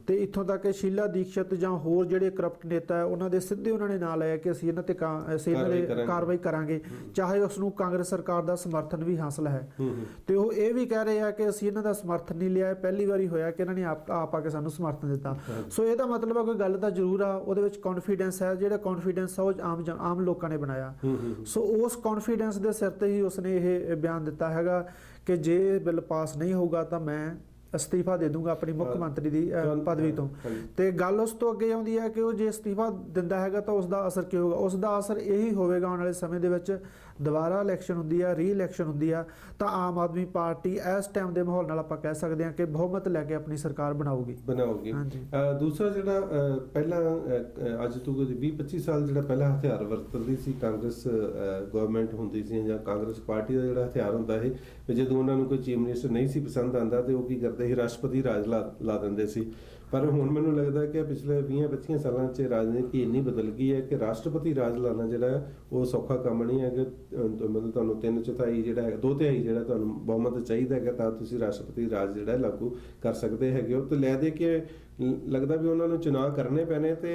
ਤੇ ਇੱਥੋਂ ਤੱਕ ਕਿ ਸ਼ੀਲਾ ਦੀਕਸ਼ਤ ਜਾਂ ਹੋਰ ਜਿਹੜੇ ਕਰਪਟ ਨੇਤਾ ਹੈ ਉਹਨਾਂ ਦੇ ਸਿੱਧੇ ਉਹਨਾਂ ਨੇ ਨਾਂ ਲਿਆ ਕਿ ਅਸੀਂ ਇਹਨਾਂ ਤੇ ਕਾਰਵਾਈ ਕਰਾਂਗੇ, ਚਾਹੇ ਉਸ ਨੂੰ ਕਾਂਗਰਸ ਸਰਕਾਰ ਦਾ ਸਮਰਥਨ ਵੀ ਹਾਸਲ ਹੈ। ਤੇ ਉਹ ਇਹ ਵੀ ਕਹਿ ਰਹੇ ਆ ਕਿ ਅਸੀਂ ਇਹਨਾਂ ਦਾ ਸਮਰਥਨ ਨਹੀਂ ਲਿਆ, ਪਹਿਲੀ ਵਾਰੀ ਹੋਇਆ ਕਿ ਇਹਨਾਂ ਨੇ ਆਪ ਆ ਕੇ ਸਾਨੂੰ ਸਮਰਥਨ ਦਿੱਤਾ। ਸੋ ਇਹਦਾ ਮਤਲਬ ਹੈ ਕੋਈ ਗੱਲ ਤਾਂ ਜ਼ਰੂਰ ਆ, ਉਹਦੇ ਵਿੱਚ ਕੌਨਫੀਡੈਂਸ ਹੈ, ਜਿਹੜਾ ਕੌਨਫੀਡੈਂਸ ਆ ਉਹ ਆਮ ਲੋਕਾਂ ਨੇ ਬਣਾਇਆ। ਸੋ ਉਸ ਕੌਨਫੀਡੈਂਸ ਦੇ ਸਿਰ ਤੇ ਹੀ ਉਸਨੇ ਇਹ ਬਿਆਨ ਦਿੱਤਾ ਹੈਗਾ ਕਿ ਜੇ ਬਿੱਲ ਪਾਸ ਨਹੀਂ ਹੋਊਗਾ ਤਾਂ ਮੈਂ ਅਸਤੀਫਾ ਦੇ ਦੂੰਗਾ ਆਪਣੀ ਮੁੱਖ ਮੰਤਰੀ ਦੀ ਪਦਵੀ ਤੋਂ। ਤੇ ਗੱਲ ਉਸ ਤੋਂ ਅੱਗੇ ਆਉਂਦੀ ਹੈ ਕਿ ਉਹ ਜੇ ਅਸਤੀਫਾ ਦਿੰਦਾ ਹੈਗਾ ਤਾਂ ਉਸ ਦਾ ਅਸਰ ਕੀ ਹੋਊਗਾ? ਉਸ ਦਾ ਅਸਰ ਇਹੀ ਹੋਵੇਗਾ ਆਉਣ ਵਾਲੇ ਸਮੇਂ ਦੇ ਵਿੱਚ ਦੁਬਾਰਾ ਇਲੈਕਸ਼ਨ ਹੁੰਦੀ ਆ, ਰੀ ਇਲੈਕਸ਼ਨ ਹੁੰਦੀ ਆ, ਤਾਂ ਆਮ ਆਦਮੀ ਪਾਰਟੀ ਇਸ ਟਾਈਮ ਦੇ ਮਾਹੌਲ ਨਾਲ ਆਪਾਂ ਕਹਿ ਸਕਦੇ ਹਾਂ ਕਿ ਬਹੁਮਤ ਲੈ ਕੇ ਆਪਣੀ ਸਰਕਾਰ ਬਣਾਊਗੀ। ਦੂਸਰਾ ਜਿਹੜਾ ਪਹਿਲਾਂ ਅੱਜ ਤੋਂ 20-25 ਸਾਲ ਜਿਹੜਾ ਪਹਿਲਾਂ ਹਥਿਆਰ ਵਰਤਦੀ ਸੀ ਕਾਂਗਰਸ ਗਵਰਨਮੈਂਟ ਹੁੰਦੀ ਸੀ ਜਾਂ ਕਾਂਗਰਸ ਪਾਰਟੀ ਦਾ ਜਿਹੜਾ ਹਥਿਆਰ ਹੁੰਦਾ ਹੈ, ਜਦੋਂ ਉਹਨਾਂ ਨੂੰ ਕੋਈ ਚੀਫ ਮਿਨਿਸਟਰ ਨਹੀਂ ਸੀ ਪਸੰਦ ਆਉਂਦਾ ਤੇ ਉਹ ਕੀ ਕਰਦੇ ਸੀ, ਰਾਸ਼ਟਰਪਤੀ ਰਾਜ ਲਾ ਦਿੰਦੇ ਸੀ। ਪਰ ਹੁਣ ਮੈਨੂੰ ਲੱਗਦਾ ਕਿ ਪਿਛਲੇ 20-25 ਸਾਲਾਂ 'ਚ ਰਾਜਨੀਤੀ ਇੰਨੀ ਬਦਲ ਗਈ ਹੈ ਕਿ ਰਾਸ਼ਟਰਪਤੀ ਰਾਜ ਲਾਣਾ ਜਿਹੜਾ ਉਹ ਸੌਖਾ ਕੰਮ ਨਹੀਂ ਹੈ ਕਿ ਮਤਲਬ ਤੁਹਾਨੂੰ 3/4 ਜਿਹੜਾ ਹੈ 2/3 ਜਿਹੜਾ ਤੁਹਾਨੂੰ ਬਹੁਮਤ ਚਾਹੀਦਾ ਹੈਗਾ ਤਾਂ ਤੁਸੀਂ ਰਾਸ਼ਟਰਪਤੀ ਰਾਜ ਜਿਹੜਾ ਲਾਗੂ ਕਰ ਸਕਦੇ ਹੈਗੇ ਹੋ। ਤੇ ਲੈ ਦੇ ਕੇ ਲੱਗਦਾ ਵੀ ਉਹਨਾਂ ਨੂੰ ਚੁਣਾਵ ਕਰਨੇ ਪੈਣੇ, ਤੇ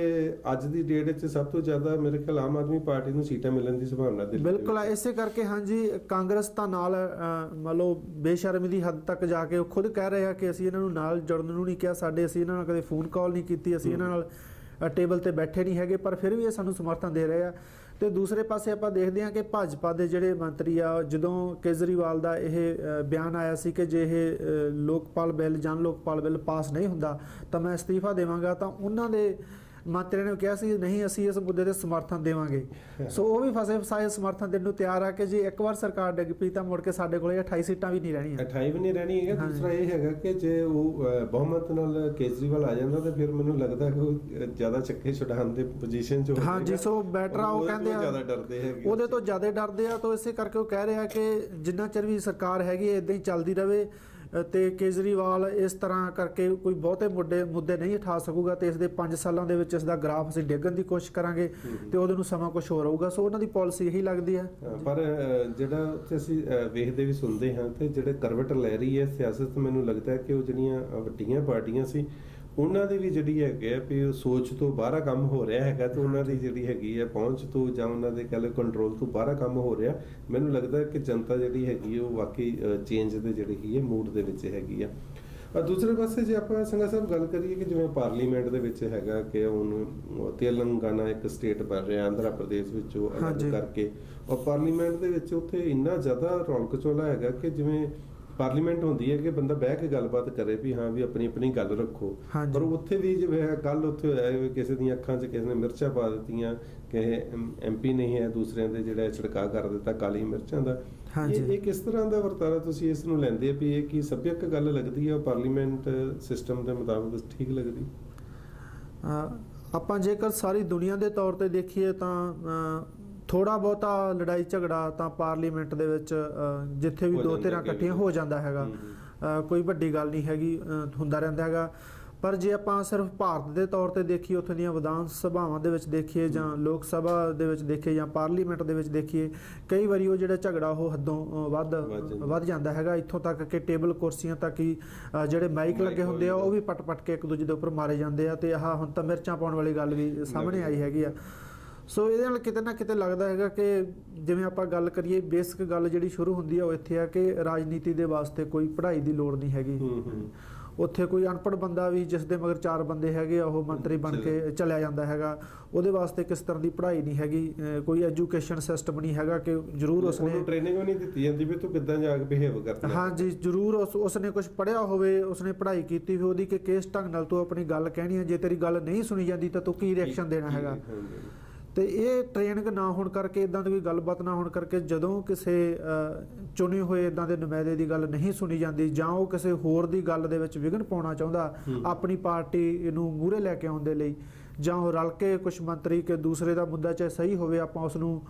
ਅੱਜ ਦੀ ਡੇਟ ਵਿੱਚ ਸਭ ਤੋਂ ਜ਼ਿਆਦਾ ਮੇਰੇ ਖਿਆਲ ਆਮ ਆਦਮੀ ਪਾਰਟੀ ਨੂੰ ਸੀਟਾਂ ਮਿਲਣ ਦੀ ਸੰਭਾਵਨਾ ਦਿੱਤੀ। ਬਿਲਕੁਲ ਇਸੇ ਕਰਕੇ ਹਾਂਜੀ, ਕਾਂਗਰਸ ਤਾਂ ਨਾਲ ਮੰਨ ਲਓ ਬੇਸ਼ਰਮੀ ਦੀ ਹੱਦ ਤੱਕ ਜਾ ਕੇ ਉਹ ਖੁਦ ਕਹਿ ਰਹੇ ਆ ਕਿ ਅਸੀਂ ਇਹਨਾਂ ਨੂੰ ਨਾਲ ਜੁੜਨ ਨੂੰ ਨਹੀਂ ਕਿਹਾ, ਅਸੀਂ ਇਹਨਾਂ ਨਾਲ ਕਦੇ ਫੋਨ ਕਾਲ ਨਹੀਂ ਕੀਤੀ, ਅਸੀਂ ਇਹਨਾਂ ਨਾਲ ਟੇਬਲ ਤੇ ਬੈਠੇ ਨਹੀਂ ਹੈਗੇ, ਪਰ ਫਿਰ ਵੀ ਇਹ ਸਾਨੂੰ ਸਮਰਥਨ ਦੇ ਰਹੇ ਆ। ਤੇ ਦੂਸਰੇ ਪਾਸੇ ਆਪਾਂ ਦੇਖਦੇ ਹਾਂ ਕਿ ਭਾਜਪਾ ਦੇ ਜਿਹੜੇ ਮੰਤਰੀ ਆ, ਜਦੋਂ ਕੇਜਰੀਵਾਲ ਦਾ ਇਹ ਬਿਆਨ ਆਇਆ ਸੀ ਕਿ ਜੇ ਇਹ ਲੋਕਪਾਲ ਬਿੱਲ, ਜਨ ਲੋਕਪਾਲ ਬਿੱਲ ਪਾਸ ਨਹੀਂ ਹੁੰਦਾ ਤਾਂ ਮੈਂ ਅਸਤੀਫਾ ਦੇਵਾਂਗਾ, ਤਾਂ ਉਹਨਾਂ ਦੇ ਮੰਤਰੀਆਂ ਨੇ ਕਿਹਾ ਸੀ ਨਹੀਂ ਅਸੀਂ ਇਸ ਮੁੱਦੇ ਤੇ ਸਮਰਥਨ ਦੇਵਾਂਗੇ। ਸੋ ਉਹ ਵੀ ਫਸੇ ਫਸਾਏ ਸਮਰਥਨ ਦੇਣ ਨੂੰ ਤਿਆਰ ਆ ਕਿ ਜੇ ਇੱਕ ਵਾਰ ਸਰਕਾਰ ਡਿੱਗ ਪਈ ਤਾਂ ਮੁੜ ਕੇ ਸਾਡੇ ਕੋਲੇ 28 ਸੀਟਾਂ ਵੀ ਨਹੀਂ ਰਹਿਣੀਆਂ। 28 ਵੀ ਨਹੀਂ ਰਹਿਣੀ ਹੈਗਾ। ਦੂਸਰਾ ਇਹ ਹੈਗਾ ਕਿ ਜੇ ਉਹ ਬਹੁਮਤ ਨਾਲ ਕੇਜਰੀਵਾਲ ਆ ਜਾਂਦਾ ਤਾਂ ਫਿਰ ਮੈਨੂੰ ਲੱਗਦਾ ਕਿ ਉਹ ਜ਼ਿਆਦਾ ਚੱਕੇ ਛੁਡਾਉਣ ਦੇ ਪੋਜੀਸ਼ਨ 'ਚ ਹੋਵੇਗਾ। ਹਾਂਜੀ, ਸੋ ਬੈਟਰ ਆ, ਉਹ ਕਹਿੰਦੇ ਆ ਜ਼ਿਆਦਾ ਡਰਦੇ ਹੈਗੇ, ਉਹਦੇ ਤੋਂ ਜ਼ਿਆਦਾ ਡਰਦੇ ਆ। ਤਾਂ ਇਸੇ ਕਰਕੇ ਉਹ ਕਹਿ ਰਿਹਾ ਕਿ ਜਿੰਨਾ ਚਿਰ ਵੀ ਸਰਕਾਰ ਹੈਗੀ ਇਦਾਂ ਹੀ ਚੱਲਦੀ ਰਹੇ ਤੇ ਕੇਜਰੀਵਾਲ ਇਸ ਤਰ੍ਹਾਂ ਕਰਕੇ ਕੋਈ ਬਹੁਤੇ ਮੁੱਦੇ ਨਹੀਂ ਉਠਾ ਸਕੂਗਾ ਤੇ ਇਸ ਦੇ 5 ਸਾਲਾਂ ਦੇ ਵਿੱਚ ਇਸ ਦਾ ਗ੍ਰਾਫ ਅਸੀਂ ਡਿੱਗਣ ਦੀ ਕੋਸ਼ਿਸ਼ ਕਰਾਂਗੇ ਤੇ ਉਹਦੇ ਨੂੰ ਸਮਾਂ ਕੁਝ ਹੋਰ ਆਊਗਾ। ਸੋ ਉਹਨਾਂ ਦੀ ਪਾਲਿਸੀ ਇਹੀ ਲੱਗਦੀ ਹੈ। ਪਰ ਜਿਹੜਾ ਉੱਥੇ ਅਸੀਂ ਵੇਖਦੇ ਵੀ ਸੁਣਦੇ ਹਾਂ ਤੇ ਜਿਹੜੇ ਕਰਵਟ ਲੈ ਰਹੀ ਹੈ ਸਿਆਸਤ, ਮੈਨੂੰ ਲੱਗਦਾ ਹੈ ਕਿ ਉਹ ਜਿਹੜੀਆਂ ਵੱਡੀਆਂ ਪਾਰਟੀਆਂ ਸੀ ਉਹਨਾਂ ਦੀ ਵੀ ਜਿਹੜੀ ਹੈਗੀ ਆ ਵੀ ਉਹ ਸੋਚ ਤੋਂ ਬਾਹਰ ਕੰਮ ਹੋ ਰਿਹਾ ਹੈਗਾ ਤੇ ਉਹਨਾਂ ਦੀ ਜਿਹੜੀ ਹੈਗੀ ਆ ਪਹੁੰਚ ਤੋਂ ਜਾਂ ਉਹਨਾਂ ਦੇ ਕਹਿ ਲਓ ਕੰਟਰੋਲ ਤੋਂ ਬਾਹਰ ਕੰਮ ਹੋ ਰਿਹਾ। ਮੈਨੂੰ ਲੱਗਦਾ ਕਿ ਜਨਤਾ ਜਿਹੜੀ ਹੈਗੀ ਉਹ ਵਾਕਈ ਚੇਂਜ ਦੇ ਜਿਹੜੀ ਹੈ ਮੂਡ ਦੇ ਵਿੱਚ ਹੈਗੀ ਆ। ਦੂਸਰੇ ਪਾਸੇ ਜੇ ਆਪਾਂ ਸੰਘਾ ਸਾਹਿਬ ਗੱਲ ਕਰੀਏ ਕਿ ਜਿਵੇਂ ਪਾਰਲੀਮੈਂਟ ਦੇ ਵਿੱਚ ਹੈਗਾ ਕਿ ਹੁਣ ਤੇਲੰਗਾਨਾ ਇੱਕ ਸਟੇਟ ਬਣ ਰਿਹਾ, ਆਂਧਰਾ ਪ੍ਰਦੇਸ਼ ਵਿੱਚੋਂ ਅਲੱਗ ਕਰਕੇ, ਔਰ ਪਾਰਲੀਮੈਂਟ ਦੇ ਵਿੱਚ ਉੱਥੇ ਇੰਨਾ ਜ਼ਿਆਦਾ ਰੌਣਕ ਚੋਲਾ ਹੈਗਾ ਕਿ ਜਿਵੇਂ ਪਾਰਲੀਮੈਂਟ ਹੁੰਦੀ ਹੈ ਕਿ ਬੰਦਾ ਬਹਿ ਕੇ ਗੱਲਬਾਤ ਕਰੇ ਵੀ ਹਾਂ ਵੀ ਆਪਣੀ ਆਪਣੀ ਗੱਲ ਰੱਖੋ। ਪਰ ਉੱਥੇ ਵੀ ਜਿਵੇਂ ਕੱਲ ਉੱਥੇ ਹੋਇਆ ਕਿਸੇ ਦੀਆਂ ਅੱਖਾਂ 'ਚ ਕਿਸੇ ਨੇ ਮਿਰਚਾਂ ਪਾ ਦਿੱਤੀਆਂ, ਕਿਸੇ MP ਨਹੀਂ ਹੈ ਦੂਸਰਿਆਂ ਦੇ ਜਿਹੜਾ ਛਿੜਕਾਅ ਕਰ ਦਿੱਤਾ ਕਾਲੀ ਮਿਰਚਾਂ ਦਾ। ਇਹ ਕਿਸ ਤਰ੍ਹਾਂ ਦਾ ਵਰਤਾਰਾ ਤੁਸੀਂ ਇਸ ਨੂੰ ਲੈਂਦੇ ਵੀ ਇਹ ਕੀ ਸੱਭਿਅਕ ਗੱਲ ਲੱਗਦੀ ਹੈ, ਪਾਰਲੀਮੈਂਟ ਸਿਸਟਮ ਦੇ ਮੁਤਾਬਕ ਠੀਕ ਲੱਗਦੀ? ਆਪਾਂ ਜੇਕਰ ਸਾਰੀ ਦੁਨੀਆ ਦੇ ਤੌਰ ਤੇ ਦੇਖੀਏ ਤਾਂ ਥੋੜਾ ਬਹੁਤਾ ਲੜਾਈ ਝਗੜਾ ਤਾਂ ਪਾਰਲੀਮੈਂਟ ਦੇ ਵਿੱਚ ਜਿੱਥੇ ਵੀ ਦੋ ਧਿਰਾਂ ਇਕੱਠੀਆਂ ਹੋ ਜਾਂਦਾ ਹੈਗਾ, ਕੋਈ ਵੱਡੀ ਗੱਲ ਨਹੀਂ ਹੈਗੀ, ਹੁੰਦਾ ਰਹਿੰਦਾ ਹੈਗਾ। ਪਰ ਜੇ ਆਪਾਂ ਸਿਰਫ ਭਾਰਤ ਦੇ ਤੌਰ ਤੇ ਦੇਖੀਏ, ਉੱਥੇ ਦੀਆਂ ਵਿਧਾਨ ਸਭਾਵਾਂ ਦੇ ਵਿੱਚ ਦੇਖੀਏ ਜਾਂ ਲੋਕ ਸਭਾ ਦੇ ਵਿੱਚ ਦੇਖੀਏ ਜਾਂ ਪਾਰਲੀਮੈਂਟ ਦੇ ਵਿੱਚ ਦੇਖੀਏ, ਕਈ ਵਾਰੀ ਉਹ ਜਿਹੜਾ ਝਗੜਾ ਉਹ ਹੱਦੋਂ ਵੱਧ ਜਾਂਦਾ ਹੈਗਾ। ਇੱਥੋਂ ਤੱਕ ਕਿ ਟੇਬਲ ਕੁਰਸੀਆਂ ਤੱਕ ਹੀ ਜਿਹੜੇ ਮਾਈਕ ਲੱਗੇ ਹੁੰਦੇ ਆ ਉਹ ਵੀ ਪਟ ਕੇ ਇੱਕ ਦੂਜੇ ਦੇ ਉੱਪਰ ਮਾਰੇ ਜਾਂਦੇ ਆ। ਤੇ ਆਹ ਹੁਣ ਤਾਂ ਮਿਰਚਾਂ ਪਾਉਣ ਵਾਲੀ ਗੱਲ ਵੀ ਸਾਹਮਣੇ ਆਈ ਹੈਗੀ ਆ। ਸੋ ਇਹਦੇ ਨਾਲ ਕਿਤੇ ਨਾ ਕਿਤੇ ਲੱਗਦਾ ਹੈਗਾ ਕਿ ਜਿਵੇਂ ਆਪਾਂ ਗੱਲ ਕਰੀਏ, ਬੇਸਿਕ ਗੱਲ ਜਿਹੜੀ ਸ਼ੁਰੂ ਹੁੰਦੀ ਆ ਉਹ ਇੱਥੇ ਆ ਕਿ ਰਾਜਨੀਤੀ ਦੇ ਵਾਸਤੇ ਕੋਈ ਪੜ੍ਹਾਈ ਦੀ ਲੋੜ ਨਹੀਂ ਹੈਗੀ। ਉੱਥੇ ਕੋਈ ਅਨਪੜ੍ਹ ਬੰਦਾ ਵੀ ਜਿਸ ਦੇ ਮਗਰ 4 ਬੰਦੇ ਹੈਗੇ ਆ ਉਹ ਮੰਤਰੀ ਬਣ ਕੇ ਚਲਿਆ ਜਾਂਦਾ ਹੈਗਾ। ਉਹਦੇ ਵਾਸਤੇ ਕਿਸ ਤਰ੍ਹਾਂ ਦੀ ਪੜ੍ਹਾਈ ਨਹੀਂ ਹੈਗੀ, ਕੋਈ ਐਜੂਕੇਸ਼ਨ ਸਿਸਟਮ ਨਹੀਂ ਹੈਗਾ ਕਿ ਜ਼ਰੂਰ ਉਸਨੇ ਟ੍ਰੇਨਿੰਗ ਵੀ ਨਹੀਂ ਦਿੱਤੀ ਜਾਂਦੀ ਵੀ ਤੂੰ ਕਿੱਦਾਂ ਜਾ ਕੇ ਬਿਹੇਵ ਕਰਨਾ। ਹਾਂਜੀ, ਜ਼ਰੂਰ ਉਸਨੇ ਕੁਝ ਪੜ੍ਹਿਆ ਹੋਵੇ, ਉਸਨੇ ਪੜ੍ਹਾਈ ਕੀਤੀ ਹੋਵੇ ਉਹਦੀ ਕਿ ਕਿਸ ਢੰਗ ਨਾਲ ਤੂੰ ਆਪਣੀ ਗੱਲ ਕਹਿਣੀ ਹੈ। ਜੇ ਤੇਰੀ ਗੱਲ ਨਹੀਂ ਸੁਣੀ ਜਾਂਦੀ ਤਾਂ ਤੂੰ ਕੀ ਰਿਐਕਸ਼ਨ ਦੇਣਾ ਹੈਗਾ। ਤੇ ਇਹ ਟ੍ਰੇਨਿੰਗ ਨਾ ਹੋਣ ਕਰਕੇ, ਇਦਾਂ ਦੀ ਕੋਈ ਗੱਲਬਾਤ ਨਾ ਹੋਣ ਕਰਕੇ, ਜਦੋਂ ਕਿਸੇ ਚੁਣੇ ਹੋਏ ਇਦਾਂ ਦੇ ਨੁਮਾਇੰਦੇ ਦੀ ਗੱਲ ਨਹੀਂ ਸੁਣੀ ਜਾਂਦੀ ਜਾਂ ਉਹ ਕਿਸੇ ਹੋਰ ਦੀ ਗੱਲ ਦੇ ਵਿੱਚ ਵਿਘਨ ਪਾਉਣਾ ਚਾਹੁੰਦਾ ਆਪਣੀ ਪਾਰਟੀ ਨੂੰ ਮੂਹਰੇ ਲੈ ਕੇ ਆਉਣ ਦੇ ਲਈ, ਜਾਂ ਉਹ ਰਲ ਕੇ ਕੁਝ ਮੰਤਰੀ ਕਿ ਦੂਸਰੇ ਦਾ ਮੁੱਦਾ ਚਾਹੇ ਸਹੀ ਹੋਵੇ ਆਪਾਂ ਉਸ ਨੂੰ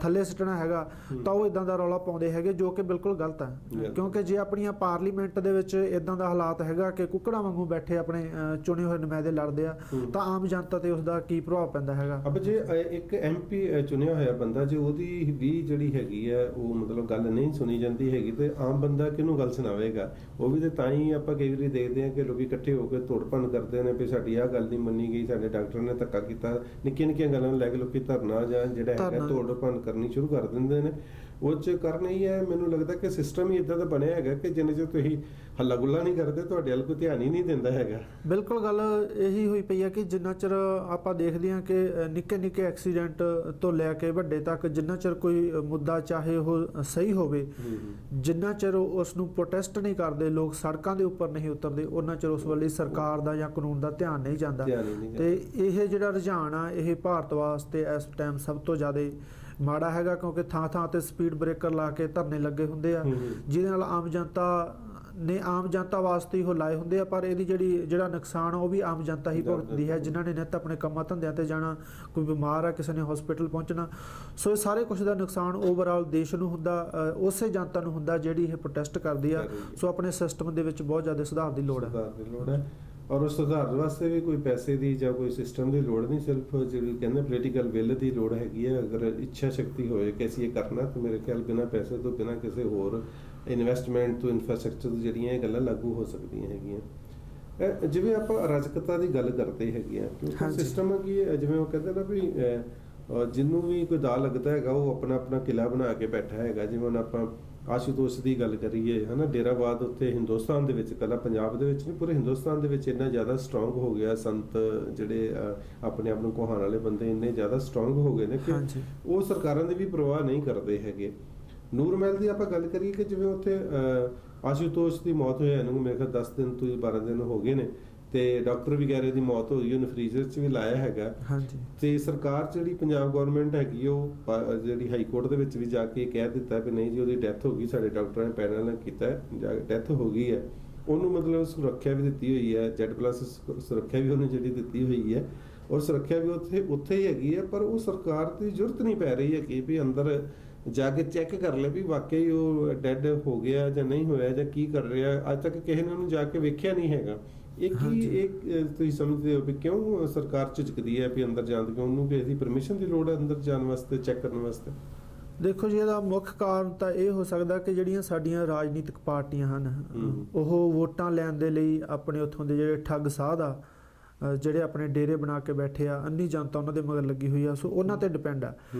ਥੱਲੇ ਸਿੱਟਣਾ ਹੈਗਾ, ਤਾਂ ਉਹ ਇਦਾਂ ਦਾ ਰੌਲਾ ਪਾਉਂਦੇ ਹੈਗੇ ਜੋ ਕਿ ਬਿਲਕੁਲ ਗਲਤ ਹੈ। ਕਿਉਂਕਿ ਜੇ ਆਪਣੀਆਂ ਪਾਰਲੀਮੈਂਟ ਦੇ ਵਿੱਚ ਇਦਾਂ ਦਾ ਹਾਲਾਤ ਹੈਗਾ ਕਿ ਕੁੱਕੜਾਂ ਵਾਂਗੂ ਬੈਠੇ ਆਪਣੇ ਚੁਣੇ ਹੋਏ ਨੁਮਾਇੰਦੇ ਲੜਦੇ ਆ, ਤਾਂ ਆਮ ਜਨਤਾ ਤੇ ਉਸਦਾ ਕੀ ਪ੍ਰਭਾਵ ਪੈਂਦਾ ਹੈਗਾ। ਅਬ ਜੇ ਇੱਕ MP ਚੁਣਿਆ ਹੋਇਆ ਬੰਦਾ ਜੇ ਉਹਦੀ ਵੀ ਜਿਹੜੀ ਹੈਗੀ ਆ ਉਹ ਮਤਲਬ ਗੱਲ ਨਹੀਂ ਸੁਣੀ ਜਾਂਦੀ ਹੈਗੀ ਤੇ ਆਮ ਬੰਦਾ ਕਿਹਨੂੰ ਗੱਲ ਸੁਣਾਵੇਗਾ? ਉਹ ਵੀ ਤੇ ਤਾਂ ਹੀ ਆਪਾਂ ਕਈ ਵਾਰੀ ਦੇਖਦੇ ਹਾਂ ਕਿ ਲੋਕ ਇਕੱਠੇ ਹੋ ਕੇ ਤੋੜ ਭੰਨ ਕਰਦੇ ਨੇ ਵੀ ਸਾਡੀ ਆਹ ਗੱਲ ਨਹੀਂ ਮੰਨੀ ਗਈ, ਸਾਡੇ ਡਾਕਟਰ ਨੇ ਧੱਕਾ ਕੀਤਾ, ਨਿੱਕੀਆਂ ਨਿੱਕੀਆਂ ਗੱਲਾਂ ਨੂੰ ਲੈ ਕੇ ਲੋਕੀ ਧਰਨਾ ਜਾਂ ਜਿਹੜਾ ਹੈਗਾ ਤੋੜ ਭੰਨ ਕਰਨੀ ਸ਼ੁਰੂ ਕਰ ਦਿੰਦੇ ਨੇ। ਉਹ 'ਚ ਕਰਨਾ ਹੀ ਹੈ। ਮੈਨੂੰ ਲੱਗਦਾ ਕਿ ਸਿਸਟਮ ਹੀ ਇਦਾਂ ਦਾ ਬਣਿਆ ਹੈਗਾ ਕਿ ਜਿੰਨੇ ਚਿਰ ਤੁਸੀਂ ਹੱਲਾ ਗੁੱਲਾ ਨਹੀਂ ਕਰਦੇ ਤੁਹਾਡੇ ਵੱਲ ਕੋਈ ਧਿਆਨ ਹੀ ਨਹੀਂ ਦਿੰਦਾ ਹੈਗਾ। ਬਿਲਕੁਲ ਗੱਲ ਇਹੀ ਹੋਈ ਪਈ ਹੈ ਕਿ ਜਿੰਨਾ ਚਿਰ ਆਪਾਂ ਦੇਖਦੇ ਹਾਂ ਕਿ ਨਿੱਕੇ ਨਿੱਕੇ ਐਕਸੀਡੈਂਟ ਤੋਂ ਲੈ ਕੇ ਵੱਡੇ ਤੱਕ ਜਿੰਨਾ ਚਿਰ ਕੋਈ ਮੁੱਦਾ ਚਾਹੇ ਉਹ ਸਹੀ ਹੋਵੇ, ਜਿੰਨਾ ਚਿਰ ਉਸ ਨੂੰ ਪ੍ਰੋਟੈਸਟ ਨਹੀਂ ਕਰਦੇ, ਲੋਕ ਸੜਕਾਂ ਦੇ ਉੱਪਰ ਨਹੀਂ ਉਤਰਦੇ, ਉਹਨਾਂ ਚਿਰ ਉਸ ਵੱਲ ਸਰਕਾਰ ਦਾ ਜਾਂ ਕਾਨੂੰਨ ਦਾ ਧਿਆਨ ਨਹੀਂ ਜਾਂਦਾ। ਤੇ ਇਹ ਜਿਹੜਾ ਰੁਝਾਨ ਆ ਇਹ ਭਾਰਤ ਵਾਸਤੇ ਇਸ ਟਾਈਮ ਸਭ ਤੋਂ ਜ਼ਿਆਦਾ ਮਾੜਾ ਹੈਗਾ, ਕਿਉਂਕਿ ਥਾਂ ਥਾਂ ਤੇ ਸਪੀਡ ਬ੍ਰੇਕਰ ਲਾ ਕੇ ਧਰਨੇ ਲੱਗੇ ਹੁੰਦੇ ਆ, ਜਿਹਦੇ ਨਾਲ ਆਮ ਜਨਤਾ ਵਾਸਤੇ ਹੀ ਉਹ ਲਾਏ ਹੁੰਦੇ ਆ। ਪਰ ਇਹਦੀ ਜਿਹੜਾ ਨੁਕਸਾਨ ਉਹ ਵੀ ਆਮ ਜਨਤਾ ਹੀ ਭੁਗਤਦੀ ਹੈ, ਜਿਨ੍ਹਾਂ ਨੇ ਨਿੱਤ ਆਪਣੇ ਕੰਮਾਂ ਧੰਦਿਆਂ ਤੇ ਜਾਣਾ, ਕੋਈ ਬਿਮਾਰ ਆ, ਕਿਸੇ ਨੇ ਹਸਪੀਟਲ ਪਹੁੰਚਣਾ। ਸੋ ਇਹ ਸਾਰੇ ਕੁਝ ਦਾ ਨੁਕਸਾਨ ਓਵਰਆਲ ਦੇਸ਼ ਨੂੰ ਹੁੰਦਾ, ਉਸੇ ਜਨਤਾ ਨੂੰ ਹੁੰਦਾ ਜਿਹੜੀ ਇਹ ਪ੍ਰੋਟੈਸਟ ਕਰਦੀ ਆ। ਸੋ ਆਪਣੇ ਸਿਸਟਮ ਦੇ ਵਿੱਚ ਬਹੁਤ ਜ਼ਿਆਦਾ ਸੁਧਾਰ ਦੀ ਲੋੜ ਹੈ। ਔਰ ਉਸ ਸੁਧਾਰ ਵਾਸਤੇ ਵੀ ਕੋਈ ਪੈਸੇ ਦੀ ਜਾਂ ਕੋਈ ਸਿਸਟਮ ਦੀ ਲੋੜ ਨਹੀਂ, ਸਿਰਫ ਜਿਹੜੀ ਕਹਿੰਦੇ ਪੋਲੀਟੀਕਲ ਵਿਲ ਦੀ ਲੋੜ ਹੈਗੀ ਹੈ। ਅਗਰ ਇੱਛਾ ਸ਼ਕਤੀ ਹੋਵੇ ਕਿ ਅਸੀਂ ਇਹ ਕਰਨਾ ਤਾਂ ਮੇਰੇ ਖਿਆਲ ਬਿਨਾਂ ਪੈਸੇ ਤੋਂ, ਬਿਨਾਂ ਕਿਸੇ ਹੋਰ ਇਨਵੈਸਟਮੈਂਟ ਤੋਂ, ਇਨਫਰਾਸਟ੍ਰਕਚਰ ਤੋਂ ਜਿਹੜੀਆਂ ਇਹ ਗੱਲਾਂ ਲਾਗੂ ਹੋ ਸਕਦੀਆਂ ਹੈਗੀਆਂ। ਜਿਵੇਂ ਆਪਾਂ ਅਰਾਜਕਤਾ ਦੀ ਗੱਲ ਕਰਦੇ ਹੈਗੇ ਆ, ਕਿਉਂਕਿ ਸਿਸਟਮ ਕੀ ਜਿਵੇਂ ਉਹ ਕਹਿੰਦੇ ਨਾ ਵੀ ਜਿਹਨੂੰ ਵੀ ਕੋਈ ਦਾ ਲੱਗਦਾ ਹੈਗਾ ਉਹ ਆਪਣਾ ਆਪਣਾ ਕਿਲਾ ਬਣਾ ਕੇ ਬੈਠਾ ਹੈਗਾ। ਜਿਵੇਂ ਹੁਣ ਆਪਾਂ ਆਸ਼ੂਤੋਸ਼ ਦੀ ਗੱਲ ਕਰੀਏ ਹਨਾ, ਡੇਰਾਬਾਦ ਉੱਤੇ ਹਿੰਦੁਸਤਾਨ ਦੇ ਵਿੱਚ, ਕੱਲਾ ਪੰਜਾਬ ਦੇ ਵਿੱਚ ਨਹੀਂ ਪੂਰੇ ਹਿੰਦੁਸਤਾਨ ਦੇ ਵਿੱਚ ਇੰਨਾ ਜ਼ਿਆਦਾ ਸਟਰੋਂਗ ਹੋ ਗਿਆ, ਸੰਤ ਜਿਹੜੇ ਆਪਣੇ ਆਪ ਨੂੰ ਕਹਾਉਣ ਵਾਲੇ ਬੰਦੇ ਇੰਨੇ ਜ਼ਿਆਦਾ ਸਟਰੋਂਗ ਹੋ ਗਏ ਨੇ ਕਿ ਉਹ ਸਰਕਾਰਾਂ ਦੀ ਵੀ ਪਰਵਾਹ ਨਹੀਂ ਕਰਦੇ ਹੈਗੇ। ਨੂਰ ਮਹਿਲ ਦੀ ਆਪਾਂ ਗੱਲ ਕਰੀਏ ਕਿ ਜਿਵੇਂ ਉੱਥੇ ਆਸ਼ੂਤੋਸ਼ ਦੀ ਮੌਤ ਹੋਈ ਇਹਨੂੰ ਮੇਰੇ ਖਿਆਲ 10 ਦਿਨ ਤੋਂ 12 ਦਿਨ ਹੋ ਗਏ ਨੇ, ਤੇ ਡਾਕਟਰ ਵਗੈਰੇ ਦੀ ਮੌਤ ਹੋਈ, ਉਹਨੇ ਫਰੀਜ਼ਰ 'ਚ ਵੀ ਲਾਇਆ ਹੈਗਾ। ਹਾਂਜੀ। ਤੇ ਸਰਕਾਰ ਜਿਹੜੀ ਪੰਜਾਬ ਗਵਰਨਮੈਂਟ ਹੈਗੀ ਉਹ ਜਿਹੜੀ ਹਾਈ ਕੋਰਟ ਦੇ ਵਿੱਚ ਵੀ ਜਾ ਕੇ ਕਹਿ ਦਿੱਤਾ ਵੀ ਨਹੀਂ ਜੀ ਉਹਦੀ ਡੈਥ ਹੋ ਗਈ, ਸਾਡੇ ਡਾਕਟਰਾਂ ਨੇ ਪੈਨਲ ਨੇ ਕੀਤਾ ਡੈਥ ਹੋ ਗਈ ਹੈ, ਉਹਨੂੰ ਮਤਲਬ ਸੁਰੱਖਿਆ ਵੀ ਦਿੱਤੀ ਹੋਈ ਹੈ, Z+ ਸੁਰੱਖਿਆ ਵੀ ਉਹਨੂੰ ਜਿਹੜੀ ਦਿੱਤੀ ਹੋਈ ਹੈ, ਔਰ ਸੁਰੱਖਿਆ ਵੀ ਉੱਥੇ ਹੀ ਹੈਗੀ ਹੈ। ਪਰ ਉਹ ਸਰਕਾਰ ਦੀ ਜ਼ਰੂਰਤ ਨਹੀਂ ਪੈ ਰਹੀ ਹੈ ਕਿ ਵੀ ਅੰਦਰ ਜਾ ਕੇ ਚੈੱਕ ਕਰ ਲੈ ਵੀ ਵਾਕਈ ਉਹ ਡੈਡ ਹੋ ਗਿਆ ਜਾਂ ਨਹੀਂ ਹੋਇਆ ਜਾਂ ਕੀ ਕਰ ਰਿਹਾ। ਅੱਜ ਤੱਕ ਕਿਸੇ ਨੇ ਉਹਨੂੰ ਜਾ ਕੇ ਵੇਖਿਆ ਨਹੀਂ ਹੈਗਾ। ਇਹ ਤੁਸੀਂ ਸਮਝਦੇ ਹੋ ਵੀ ਕਿਉਂ ਸਰਕਾਰ ਝਿਜਕਦੀ ਹੈ ਵੀ ਅੰਦਰ ਜਾਣ ਦੀ, ਉਹਨੂੰ ਕਿਸੇ ਦੀ ਪਰਮਿਸ਼ਨ ਦੀ ਲੋੜ ਹੈ ਅੰਦਰ ਜਾਣ ਵਾਸਤੇ, ਚੈੱਕ ਕਰਨ ਵਾਸਤੇ? ਦੇਖੋ ਜੀ, ਇਹਦਾ ਮੁੱਖ ਕਾਰਨ ਤਾਂ ਇਹ ਹੋ ਸਕਦਾ ਕਿ ਜਿਹੜੀਆਂ ਸਾਡੀਆਂ ਰਾਜਨੀਤਿਕ ਪਾਰਟੀਆਂ ਹਨ ਉਹ ਵੋਟਾਂ ਲੈਣ ਦੇ ਲਈ ਆਪਣੇ ਉੱਥੋਂ ਦੇ ਜਿਹੜੇ ਠੱਗ ਸਾਧ ਆ, ਜਿਹੜੇ ਆਪਣੇ ਡੇਰੇ ਬਣਾ ਕੇ ਬੈਠੇ ਆ, ਅੰਨੀ ਜਨਤਾ ਉਹਨਾਂ ਦੇ ਮਗਰ ਲੱਗੀ ਹੋਈ ਆ, ਸੋ ਉਹਨਾਂ ਤੇ ਡਿਪੈਂਡ ਆ।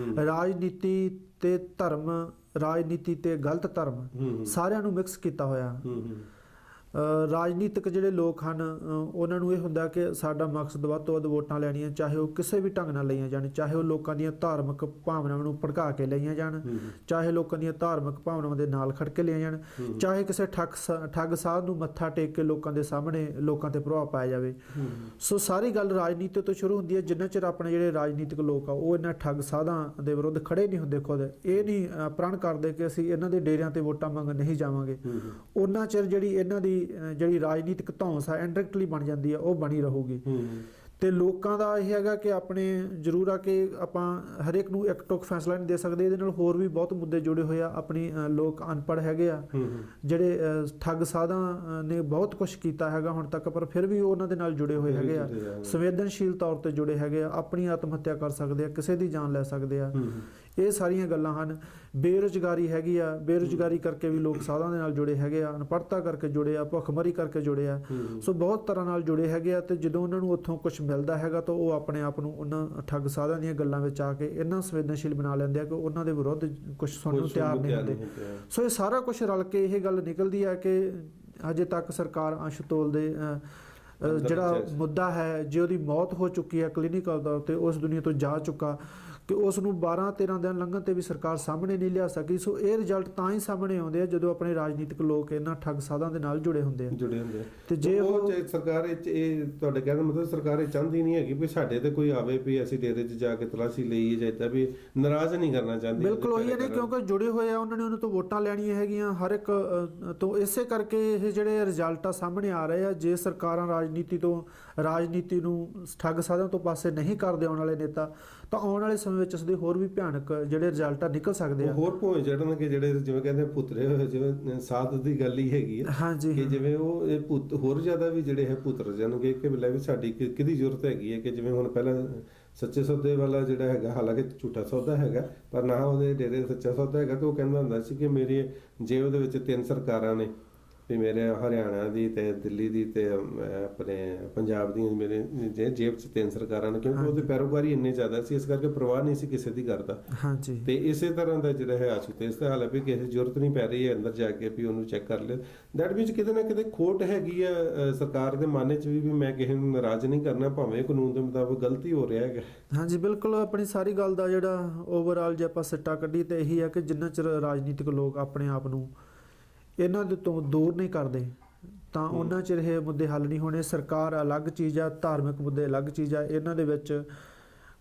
ਰਾਜਨੀਤੀ ਤੇ ਧਰਮ, ਰਾਜਨੀਤੀ ਤੇ ਗਲਤ ਧਰਮ ਸਾਰਿਆਂ ਨੂੰ ਮਿਕਸ ਕੀਤਾ ਹੋਇਆ। ਰਾਜਨੀਤਿਕ ਜਿਹੜੇ ਲੋਕ ਹਨ ਉਹਨਾਂ ਨੂੰ ਇਹ ਹੁੰਦਾ ਕਿ ਸਾਡਾ ਮਕਸਦ ਵੱਧ ਤੋਂ ਵੱਧ ਵੋਟਾਂ ਲੈਣੀਆਂ, ਚਾਹੇ ਉਹ ਕਿਸੇ ਵੀ ਢੰਗ ਨਾਲ ਲਈਆਂ ਜਾਣ, ਚਾਹੇ ਉਹ ਲੋਕਾਂ ਦੀਆਂ ਧਾਰਮਿਕ ਭਾਵਨਾਵਾਂ ਨੂੰ ਭੜਕਾ ਕੇ ਲਈਆਂ ਜਾਣ, ਚਾਹੇ ਲੋਕਾਂ ਦੀਆਂ ਧਾਰਮਿਕ ਭਾਵਨਾਵਾਂ ਦੇ ਨਾਲ ਖੜ ਕੇ ਲਈਆਂ ਜਾਣ, ਚਾਹੇ ਕਿਸੇ ਠੱਗ ਸਾਧ ਨੂੰ ਮੱਥਾ ਟੇਕ ਕੇ ਲੋਕਾਂ ਦੇ ਸਾਹਮਣੇ ਲੋਕਾਂ ਤੇ ਪ੍ਰਭਾਵ ਪਾਇਆ ਜਾਵੇ। ਸੋ ਸਾਰੀ ਗੱਲ ਰਾਜਨੀਤੀ ਤੋਂ ਸ਼ੁਰੂ ਹੁੰਦੀ ਹੈ। ਜਿੰਨਾ ਚਿਰ ਆਪਣੇ ਜਿਹੜੇ ਰਾਜਨੀਤਿਕ ਲੋਕ ਆ ਉਹ ਇਹਨਾਂ ਠੱਗ ਸਾਧਾਂ ਦੇ ਵਿਰੁੱਧ ਖੜੇ ਨਹੀਂ ਹੁੰਦੇ, ਖੁਦ ਇਹ ਨਹੀਂ ਪ੍ਰਣ ਕਰਦੇ ਕਿ ਅਸੀਂ ਇਹਨਾਂ ਦੇ ਡੇਰਿਆਂ ਤੇ ਵੋਟਾਂ ਮੰਗਣ ਨਹੀਂ ਜਾਵਾਂਗੇ, ਉਹਨਾਂ ਚਿਰ ਜਿਹੜੀ ਇਹਨਾਂ ਦੀ ਜਿਹੜੀ ਰਾਜਨੀਤਿਕ ਧੌਂਸ ਆ ਇਨਡਾਇਰੈਕਟਲੀ ਬਣ ਜਾਂਦੀ ਆ, ਉਹ ਬਣੀ ਰਹੂਗੀ। ਤੇ ਲੋਕਾਂ ਦਾ ਇਹ ਹੈਗਾ ਕਿ ਆਪਣੇ ਜ਼ਰੂਰ ਆ ਕਿ ਆਪਾਂ ਹਰੇਕ ਨੂੰ ਇੱਕ ਟੁੱਕ ਫੈਸਲਾ ਨਹੀਂ ਦੇ ਸਕਦੇ, ਇਹਦੇ ਨਾਲ ਹੋਰ ਵੀ ਬਹੁਤ ਮੁੱਦੇ ਜੁੜੇ ਹੋਏ ਆ। ਆਪਣੀ ਲੋਕ ਅਨਪੜ੍ਹ ਹੈਗੇ ਆ, ਜਿਹੜੇ ਠੱਗ ਸਾਧਾਂ ਨੇ ਬਹੁਤ ਕੁਛ ਕੀਤਾ ਹੈਗਾ ਹੁਣ ਤੱਕ, ਪਰ ਫਿਰ ਵੀ ਉਹਨਾਂ ਦੇ ਨਾਲ ਜੁੜੇ ਹੋਏ ਹੈਗੇ ਆ, ਸੰਵੇਦਨਸ਼ੀਲ ਤੌਰ ਤੇ ਜੁੜੇ ਹੈਗੇ ਆ, ਆਪਣੀ ਆਤਮ ਹੱਤਿਆ ਕਰ ਸਕਦੇ ਆ, ਕਿਸੇ ਦੀ ਜਾਨ ਲੈ ਸਕਦੇ ਆ। ਇਹ ਸਾਰੀਆਂ ਗੱਲਾਂ ਹਨ। ਬੇਰੁਜ਼ਗਾਰੀ ਹੈਗੀ ਆ, ਬੇਰੁਜ਼ਗਾਰੀ ਕਰਕੇ ਵੀ ਲੋਕ ਸਾਧਾਂ ਦੇ ਨਾਲ ਜੁੜੇ ਹੈਗੇ ਆ, ਅਨਪੜ੍ਹਤਾ ਕਰਕੇ ਜੁੜੇ ਆ, ਭੁੱਖਮਰੀ ਕਰਕੇ ਜੁੜੇ ਆ, ਸੋ ਬਹੁਤ ਤਰ੍ਹਾਂ ਨਾਲ ਜੁੜੇ ਹੈਗੇ ਆ। ਤੇ ਜਦੋਂ ਉਹਨਾਂ ਨੂੰ ਉੱਥੋਂ ਕੁਝ ਮਿਲਦਾ ਹੈਗਾ ਤਾਂ ਉਹ ਆਪਣੇ ਆਪ ਨੂੰ ਉਹਨਾਂ ਠੱਗ ਸਾਧਾਂ ਦੀਆਂ ਗੱਲਾਂ ਵਿੱਚ ਆ ਕੇ ਇੰਨਾ ਸੰਵੇਦਨਸ਼ੀਲ ਬਣਾ ਲੈਂਦੇ ਆ ਕਿ ਉਹਨਾਂ ਦੇ ਵਿਰੁੱਧ ਕੁਝ ਸੁਣਨ ਨੂੰ ਤਿਆਰ ਨਹੀਂ ਹੁੰਦੇ। ਸੋ ਇਹ ਸਾਰਾ ਕੁਝ ਰਲ ਕੇ ਇਹ ਗੱਲ ਨਿਕਲਦੀ ਹੈ ਕਿ ਹਜੇ ਤੱਕ ਸਰਕਾਰ ਆਸ਼ੂਤੋਸ਼ ਦੇ ਜਿਹੜਾ ਮੁੱਦਾ ਹੈ, ਜੇ ਉਹਦੀ ਮੌਤ ਹੋ ਚੁੱਕੀ ਹੈ ਕਲੀਨਿਕਲ ਤੌਰ ਤੇ, ਉਸ ਦੁਨੀਆ ਤੋਂ ਜਾ ਚੁੱਕਾ, ਕਿ ਉਸ ਨੂੰ 12-13 ਦਿਨ ਲੰਘਣ ਤੇ ਵੀ ਸਰਕਾਰ ਸਾਹਮਣੇ ਨਹੀਂ ਲਿਆ ਸਕੀ। ਸੋ ਇਹ ਰਿਜ਼ਲਟ ਤਾਂ ਹੀ ਸਾਹਮਣੇ ਆਉਂਦੇ ਆ ਜਦੋਂ ਆਪਣੇ ਰਾਜਨੀਤਿਕ ਲੋਕ ਇਹਨਾਂ ਠੱਗ ਸਾਧਾਂ ਦੇ ਨਾਲ ਜੁੜੇ ਹੁੰਦੇ ਆ। ਤੇ ਜੇ ਉਹ ਸਰਕਾਰ ਇਹ ਤੁਹਾਡੇ ਕਹਿਣ ਦਾ ਮਤਲਬ ਸਰਕਾਰ ਇਹ ਚਾਹੁੰਦੀ ਨਹੀਂ ਹੈਗੀ ਵੀ ਸਾਡੇ ਤੇ ਕੋਈ ਆਵੇ ਵੀ ਅਸੀਂ ਡੇਰੇ 'ਚ ਜਾ ਕੇ ਤਲਾਸ਼ੀ ਲਈਏ, ਜਾਂ ਇੱਦਾਂ ਵੀ ਨਾਰਾਜ਼ ਨਹੀਂ ਕਰਨਾ ਚਾਹੁੰਦੀ। ਬਿਲਕੁਲ ਉਹੀ ਹੈ, ਕਿਉਂਕਿ ਜੁੜੇ ਹੋਏ ਆ, ਉਹਨਾਂ ਨੇ ਉਹਨਾਂ ਤੋਂ ਵੋਟਾਂ ਲੈਣੀਆਂ ਹੈਗੀਆਂ ਹਰ ਇੱਕ ਤੋਂ। ਇਸੇ ਕਰਕੇ ਇਹ ਜਿਹੜੇ ਰਿਜ਼ਲਟ ਆ ਸਾਹਮਣੇ ਆ ਰਹੇ ਆ। ਜੇ ਸਰਕਾਰਾਂ ਰਾਜਨੀਤੀ ਨੂੰ ਠੱਗ ਸਾਧਾਂ ਤੋਂ ਪਾਸੇ ਨਹੀਂ ਕਰਦੇ ਆਉਣ ਵਾਲੇ ਨੇਤਾ, ਤਾਂ ਆਉਣ ਵਾਲੇ ਸਮੇਂ ਵਿੱਚ ਇਸਦੇ ਹੋਰ ਵੀ ਭਿਆਨਕ ਜਿਹੜੇ ਰਿਜ਼ਲਟ ਆ ਨਿਕਲ ਸਕਦੇ ਆ। ਹੋਰ ਭੋਏ ਚੜਨਗੇ ਜਿਹੜੇ ਜਿਵੇਂ ਕਹਿੰਦੇ ਪੁੱਤਰੇ ਹੋਏ, ਜਿਵੇਂ ਸਾਧ ਦੀ ਗੱਲ ਹੀ ਹੈਗੀ ਹੈ। ਹਾਂਜੀ, ਕਿ ਜਿਵੇਂ ਉਹ ਇਹ ਹੋਰ ਜ਼ਿਆਦਾ ਵੀ ਜਿਹੜੇ ਹੈ ਪੁੱਤਰ ਜਾਣਗੇ ਕਿ ਲੈ ਵੀ ਸਾਡੀ ਕਿਹਦੀ ਜ਼ਰੂਰਤ ਹੈਗੀ ਹੈ। ਕਿ ਜਿਵੇਂ ਹੁਣ ਪਹਿਲਾਂ ਸੱਚੇ ਸੌਦੇ ਵਾਲਾ ਜਿਹੜਾ ਹੈਗਾ, ਹਾਲਾਂਕਿ ਝੂਠਾ ਸੌਦਾ ਹੈਗਾ ਪਰ ਨਾ ਉਹਦੇ ਡੇਰੇ ਸੱਚਾ ਸੌਦਾ ਹੈਗਾ, ਤੇ ਉਹ ਕਹਿੰਦਾ ਹੁੰਦਾ ਸੀ ਕਿ ਮੇਰੀ ਜੇਬ ਦੇ ਵਿੱਚ 3 ਸਰਕਾਰਾਂ ਨੇ, ਵੀ ਮੇਰੇ ਹਰਿਆਣਾ ਦੀ ਤੇ ਦਿੱਲੀ ਦੀ ਤੇ ਆਪਣੇ ਪੰਜਾਬ ਦੀ, ਮੇਰੇ ਜੇਬ 'ਚ 3 ਸਰਕਾਰਾਂ ਨੇ, ਕਿਉਂਕਿ ਉਹਦੇ ਪੈਰੋਕਾਰੀ ਇੰਨੇ ਜ਼ਿਆਦਾ ਸੀ, ਇਸ ਕਰਕੇ ਪਰਵਾਹ ਨਹੀਂ ਸੀ ਕਿਸੇ ਦੀ ਕਰਦਾ। ਹਾਂਜੀ, ਤੇ ਇਸੇ ਤਰ੍ਹਾਂ ਦਾ ਜਿਹੜਾ ਹੈ ਆਸ਼ੂਤੋਸ਼ ਦਾ ਹਾਲ ਹੈ ਵੀ ਕਿਸੇ ਜ਼ਰੂਰਤ ਨਹੀਂ ਪੈ ਰਹੀ ਹੈ ਅੰਦਰ ਜਾ ਕੇ ਵੀ ਉਹਨੂੰ ਚੈੱਕ ਕਰ ਲਿਆ। ਦੈਟ ਮੀਨਸ ਕਿਤੇ ਨਾ ਕਿਤੇ ਖੋਟ ਹੈਗੀ ਆ ਸਰਕਾਰ ਦੇ ਮਨ 'ਚ ਵੀ ਮੈਂ ਕਿਸੇ ਨੂੰ ਨਾਰਾਜ਼ ਨਹੀਂ ਕਰਨਾ, ਭਾਵੇਂ ਕਾਨੂੰਨ ਦੇ ਮੁਤਾਬਕ ਗਲਤੀ ਹੋ ਰਿਹਾ ਹੈਗਾ। ਹਾਂਜੀ, ਬਿਲਕੁਲ। ਆਪਣੀ ਸਾਰੀ ਗੱਲ ਦਾ ਜਿਹੜਾ ਓਵਰਆਲ ਜੇ ਆਪਾਂ ਸਿੱਟਾ ਕੱਢੀ ਤਾਂ ਇਹੀ ਹੈ ਕਿ ਜਿੰਨਾ ਚਿਰ ਰਾਜਨੀਤਿਕ ਲੋਕ ਆਪਣੇ ਆਪ ਨੂੰ ਇਹਨਾਂ ਦੇ ਤੋਂ ਦੂਰ ਨਹੀਂ ਕਰਦੇ ਤਾਂ ਉਹਨਾਂ ਚਿਰ ਇਹ ਮੁੱਦੇ ਹੱਲ ਨਹੀਂ ਹੋਣੇ। ਸਰਕਾਰ ਅਲੱਗ ਚੀਜ਼ ਆ, ਧਾਰਮਿਕ ਮੁੱਦੇ ਅਲੱਗ ਚੀਜ਼ ਆ, ਇਹਨਾਂ ਦੇ ਵਿੱਚ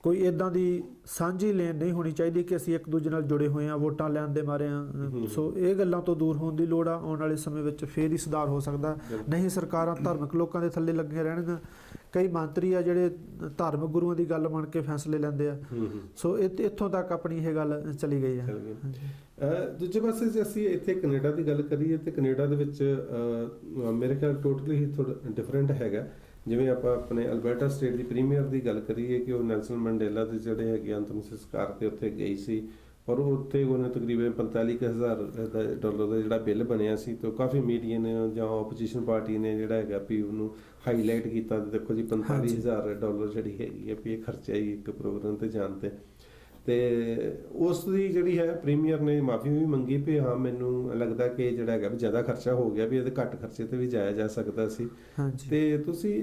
ਕੋਈ ਇੱਦਾਂ ਦੀ ਸਾਂਝੀ ਲੇਨ ਨਹੀਂ ਹੋਣੀ ਚਾਹੀਦੀ ਕਿ ਅਸੀਂ ਇੱਕ ਦੂਜੇ ਨਾਲ ਜੁੜੇ ਹੋਏ ਹਾਂ, ਵੋਟਾਂ ਲੈਣ ਦੇ ਮਾਰੇ ਹਾਂ। ਸੋ ਇਹ ਗੱਲਾਂ ਤੋਂ ਦੂਰ ਹੋਣ ਦੀ ਲੋੜ ਆ। ਆਉਣ ਵਾਲੇ ਸਮੇਂ ਵਿੱਚ ਫੇਰ ਹੀ ਸੁਧਾਰ ਹੋ ਸਕਦਾ, ਨਹੀਂ ਸਰਕਾਰਾਂ ਧਾਰਮਿਕ ਲੋਕਾਂ ਦੇ ਥੱਲੇ ਲੱਗੀਆਂ ਰਹਿਣਗੀਆਂ। ਕਈ ਮੰਤਰੀ ਆ ਜਿਹੜੇ ਧਾਰਮਿਕ ਗੁਰੂਆਂ ਦੀ ਗੱਲ ਮੰਨ ਕੇ ਫੈਸਲੇ ਲੈਂਦੇ ਆ। ਸੋ ਇੱਥੋਂ ਤੱਕ ਆਪਣੀ ਇਹ ਗੱਲ ਚਲੀ ਗਈ ਆ। ਦੂਜੇ ਪਾਸੇ ਜੇ ਅਸੀਂ ਇੱਥੇ ਕੈਨੇਡਾ ਦੀ ਗੱਲ ਕਰੀਏ ਤੇ ਕੈਨੇਡਾ ਦੇ ਵਿੱਚ ਮੇਰੇ ਖਿਆਲ ਟੋਟਲੀ ਹੀ ਥੋੜਾ ਡਿਫਰੈਂਟ ਹੈਗਾ। ਜਿਵੇਂ ਆਪਾਂ ਆਪਣੇ ਅਲਬਰਟਾ ਸਟੇਟ ਦੀ ਪ੍ਰੀਮੀਅਰ ਦੀ ਗੱਲ ਕਰੀਏ ਕਿ ਉਹ ਨੈਲਸਨ ਮੰਡੇਲਾ ਦੇ ਜਿਹੜੇ ਹੈਗੇ ਅੰਤਮ ਸੰਸਕਾਰ ਤੇ ਉੱਥੇ ਗਈ ਸੀ, ਔਰ ਉੱਥੇ ਉਹਨੇ ਤਕਰੀਬਨ $45,000 ਦਾ ਜਿਹੜਾ ਬਿੱਲ ਬਣਿਆ ਸੀ। ਤੇ ਕਾਫੀ ਮੀਡੀਆ ਨੇ ਜਾਂ ਓਪੋਜੀਸ਼ਨ ਪਾਰਟੀ ਨੇ ਜਿਹੜਾ ਹੈਗਾ ਵੀ ਉਹਨੂੰ ਹਾਈਲਾਈਟ ਕੀਤਾ। ਦੇਖੋ ਜੀ $45,000 ਜਿਹੜੀ ਹੈਗੀ ਹੈ ਵੀ ਇਹ ਖਰਚਾ ਹੀ ਇੱਕ ਪ੍ਰੋਗਰਾਮ ਤੇ ਜਾਣ ਤੇ। ਤੇ ਉਸ ਦੀ ਜਿਹੜੀ ਹੈ ਪ੍ਰੀਮੀਅਰ ਨੇ ਮਾਫੀ ਵੀ ਮੰਗੀ ਵੀ ਹਾਂ ਮੈਨੂੰ ਲੱਗਦਾ ਕਿ ਜਿਹੜਾ ਹੈਗਾ ਵੀ ਜ਼ਿਆਦਾ ਖਰਚਾ ਹੋ ਗਿਆ, ਵੀ ਇਹਦੇ ਘੱਟ ਖਰਚੇ ਤੇ ਵੀ ਜਾਇਆ ਜਾ ਸਕਦਾ ਸੀ। ਹਾਂਜੀ। ਤੇ ਤੁਸੀਂ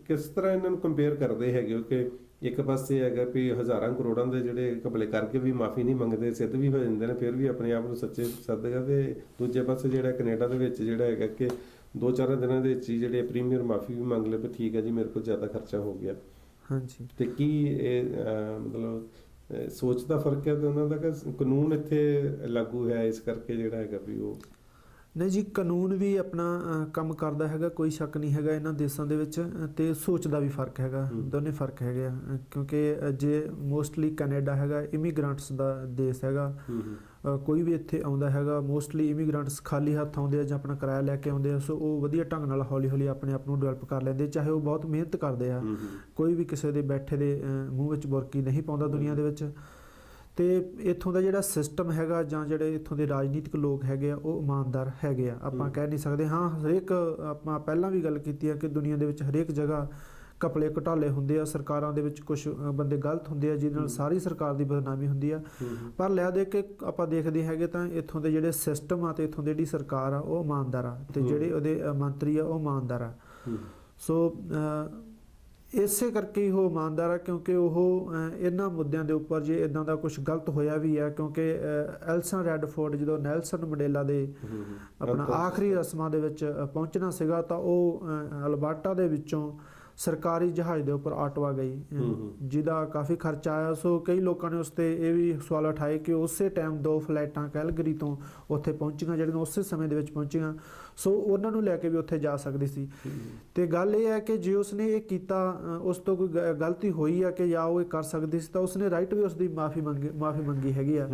ਕਿਸ ਤਰ੍ਹਾਂ ਇਹਨਾਂ ਨੂੰ ਕੰਪੇਅਰ ਕਰਦੇ ਹੈਗੇ ਹੋ ਕਿ ਇੱਕ ਪਾਸੇ ਹੈਗਾ ਵੀ ਹਜ਼ਾਰਾਂ ਕਰੋੜਾਂ ਦੇ ਜਿਹੜੇ ਘਪਲੇ ਕਰਕੇ ਵੀ ਮਾਫੀ ਨਹੀਂ ਮੰਗਦੇ, ਸਿੱਧ ਵੀ ਹੋ ਜਾਂਦੇ ਨੇ, ਫਿਰ ਵੀ ਆਪਣੇ ਆਪ ਨੂੰ ਸੱਚੇ ਸੱਦਗਾ, ਤੇ ਦੂਜੇ ਪਾਸੇ ਜਿਹੜਾ ਕੈਨੇਡਾ ਦੇ ਵਿੱਚ ਜਿਹੜਾ ਹੈਗਾ ਕਿ 2-4 ਦਿਨਾਂ ਦੇ ਵਿੱਚ ਹੀ ਜਿਹੜੇ ਪ੍ਰੀਮੀਅਰ ਮਾਫੀ ਵੀ ਮੰਗ ਲਏ ਵੀ ਠੀਕ ਹੈ ਜੀ ਮੇਰੇ ਕੋਲ ਜ਼ਿਆਦਾ ਖਰਚਾ ਹੋ ਗਿਆ। ਹਾਂਜੀ। ਤੇ ਕੀ ਇਹ ਮਤਲਬ ਸੋਚ ਦਾ ਫਰਕ ਹੈ ਤੇ ਉਹਨਾਂ ਦਾ ਕਿ ਕਾਨੂੰਨ ਇੱਥੇ ਲਾਗੂ ਹੈ ਇਸ ਕਰਕੇ ਜਿਹੜਾ ਹੈਗਾ ਵੀ ਉਹ ਨਹੀਂ ਜੀ, ਕਾਨੂੰਨ ਵੀ ਆਪਣਾ ਕੰਮ ਕਰਦਾ ਹੈਗਾ, ਕੋਈ ਸ਼ੱਕ ਨਹੀਂ ਹੈਗਾ ਇਹਨਾਂ ਦੇਸ਼ਾਂ ਦੇ ਵਿੱਚ, ਤੇ ਸੋਚ ਦਾ ਵੀ ਫਰਕ ਹੈਗਾ, ਦੋਨੇ ਫਰਕ ਹੈਗੇ ਆ। ਕਿਉਂਕਿ ਜੇ ਮੋਸਟਲੀ ਕੈਨੇਡਾ ਹੈਗਾ ਇਮੀਗ੍ਰੈਂਟਸ ਦਾ ਦੇਸ਼ ਹੈਗਾ, ਕੋਈ ਵੀ ਇੱਥੇ ਆਉਂਦਾ ਹੈਗਾ ਮੋਸਟਲੀ ਇਮੀਗ੍ਰੈਂਟਸ ਖਾਲੀ ਹੱਥ ਆਉਂਦੇ ਆ ਜਾਂ ਆਪਣਾ ਕਿਰਾਇਆ ਲੈ ਕੇ ਆਉਂਦੇ ਆ, ਸੋ ਉਹ ਵਧੀਆ ਢੰਗ ਨਾਲ ਹੌਲੀ ਹੌਲੀ ਆਪਣੇ ਆਪ ਨੂੰ ਡਿਵੈਲਪ ਕਰ ਲੈਂਦੇ, ਚਾਹੇ ਉਹ ਬਹੁਤ ਮਿਹਨਤ ਕਰਦੇ ਆ। ਕੋਈ ਵੀ ਕਿਸੇ ਦੇ ਬੈਠੇ ਦੇ ਮੂੰਹ ਵਿੱਚ ਬੁਰਕੀ ਨਹੀਂ ਪਾਉਂਦਾ ਦੁਨੀਆ ਦੇ ਵਿੱਚ। ਤੇ ਇੱਥੋਂ ਦਾ ਜਿਹੜਾ ਸਿਸਟਮ ਹੈਗਾ ਜਾਂ ਜਿਹੜੇ ਇੱਥੋਂ ਦੇ ਰਾਜਨੀਤਿਕ ਲੋਕ ਹੈਗੇ ਆ ਉਹ ਇਮਾਨਦਾਰ ਹੈਗੇ ਆ, ਆਪਾਂ ਕਹਿ ਨਹੀਂ ਸਕਦੇ। ਹਾਂ, ਹਰੇਕ ਆਪਾਂ ਪਹਿਲਾਂ ਵੀ ਗੱਲ ਕੀਤੀ ਆ ਕਿ ਦੁਨੀਆ ਦੇ ਵਿੱਚ ਹਰੇਕ ਜਗ੍ਹਾ ਘਪਲੇ ਘੁਟਾਲੇ ਹੁੰਦੇ ਆ, ਸਰਕਾਰਾਂ ਦੇ ਵਿੱਚ ਕੁਝ ਬੰਦੇ ਗਲਤ ਹੁੰਦੇ ਆ ਜਿਹਦੇ ਨਾਲ ਸਾਰੀ ਸਰਕਾਰ ਦੀ ਬਦਨਾਮੀ ਹੁੰਦੀ ਆ। ਪਰ ਲੈ ਦੇ ਕੇ ਆਪਾਂ ਦੇਖਦੇ ਹੈਗੇ ਤਾਂ ਇੱਥੋਂ ਦੇ ਜਿਹੜੇ ਸਿਸਟਮ ਆ ਤੇ ਇੱਥੋਂ ਦੀ ਜਿਹੜੀ ਸਰਕਾਰ ਆ ਉਹ ਇਮਾਨਦਾਰ ਆ, ਤੇ ਜਿਹੜੇ ਉਹਦੇ ਮੰਤਰੀ ਆ ਉਹ ਇਮਾਨਦਾਰ ਆ। ਸੋ ਇਸੇ ਕਰਕੇ ਹੀ ਉਹ ਇਮਾਨਦਾਰ ਆ ਕਿਉਂਕਿ ਉਹ ਇਹਨਾਂ ਮੁੱਦਿਆਂ ਦੇ ਉੱਪਰ ਜੇ ਇਦਾਂ ਦਾ ਕੁਝ ਗਲਤ ਹੋਇਆ ਵੀ ਆ, ਕਿਉਂਕਿ ਐਲਸਨ ਰੈਡਫੋਰਡ ਜਦੋਂ ਨੈਲਸਨ ਮੰਡੇਲਾ ਦੇ ਆਪਣਾ ਆਖਰੀ ਰਸਮਾਂ ਦੇ ਵਿੱਚ ਪਹੁੰਚਣਾ ਸੀਗਾ ਤਾਂ ਉਹ ਅਲਬਰਟਾ ਦੇ ਵਿੱਚੋਂ ਸਰਕਾਰੀ ਜਹਾਜ਼ ਦੇ ਉੱਪਰ ਆਟਵਾ ਗਈ, ਜਿਹਦਾ ਕਾਫੀ ਖਰਚਾ ਆਇਆ। ਸੋ ਕਈ ਲੋਕਾਂ ਨੇ ਉਸ ਤੇ ਇਹ ਵੀ ਸਵਾਲ ਉਠਾਏ ਕਿ ਉਸੇ ਟਾਈਮ 2 ਫਲਾਈਟਾਂ ਕੈਲਗਰੀ ਤੋਂ ਉੱਥੇ ਪਹੁੰਚੀਆਂ ਜਿਹੜੀਆਂ ਉਸੇ ਸਮੇਂ ਦੇ ਵਿੱਚ ਪਹੁੰਚੀਆਂ, ਸੋ ਉਹਨਾਂ ਨੂੰ ਲੈ ਕੇ ਵੀ ਉੱਥੇ ਜਾ ਸਕਦੀ ਸੀ। ਤੇ ਗੱਲ ਇਹ ਹੈ ਕਿ ਜੇ ਉਸਨੇ ਇਹ ਕੀਤਾ, ਉਸ ਤੋਂ ਕੋਈ ਗਲਤੀ ਹੋਈ ਆ ਕਿ ਜਾਂ ਉਹ ਇਹ ਕਰ ਸਕਦੀ ਸੀ, ਤਾਂ ਉਸਨੇ ਰਾਈਟ ਵੀ ਉਸਦੀ ਮਾਫੀ ਮੰਗੀ ਹੈਗੀ ਆ।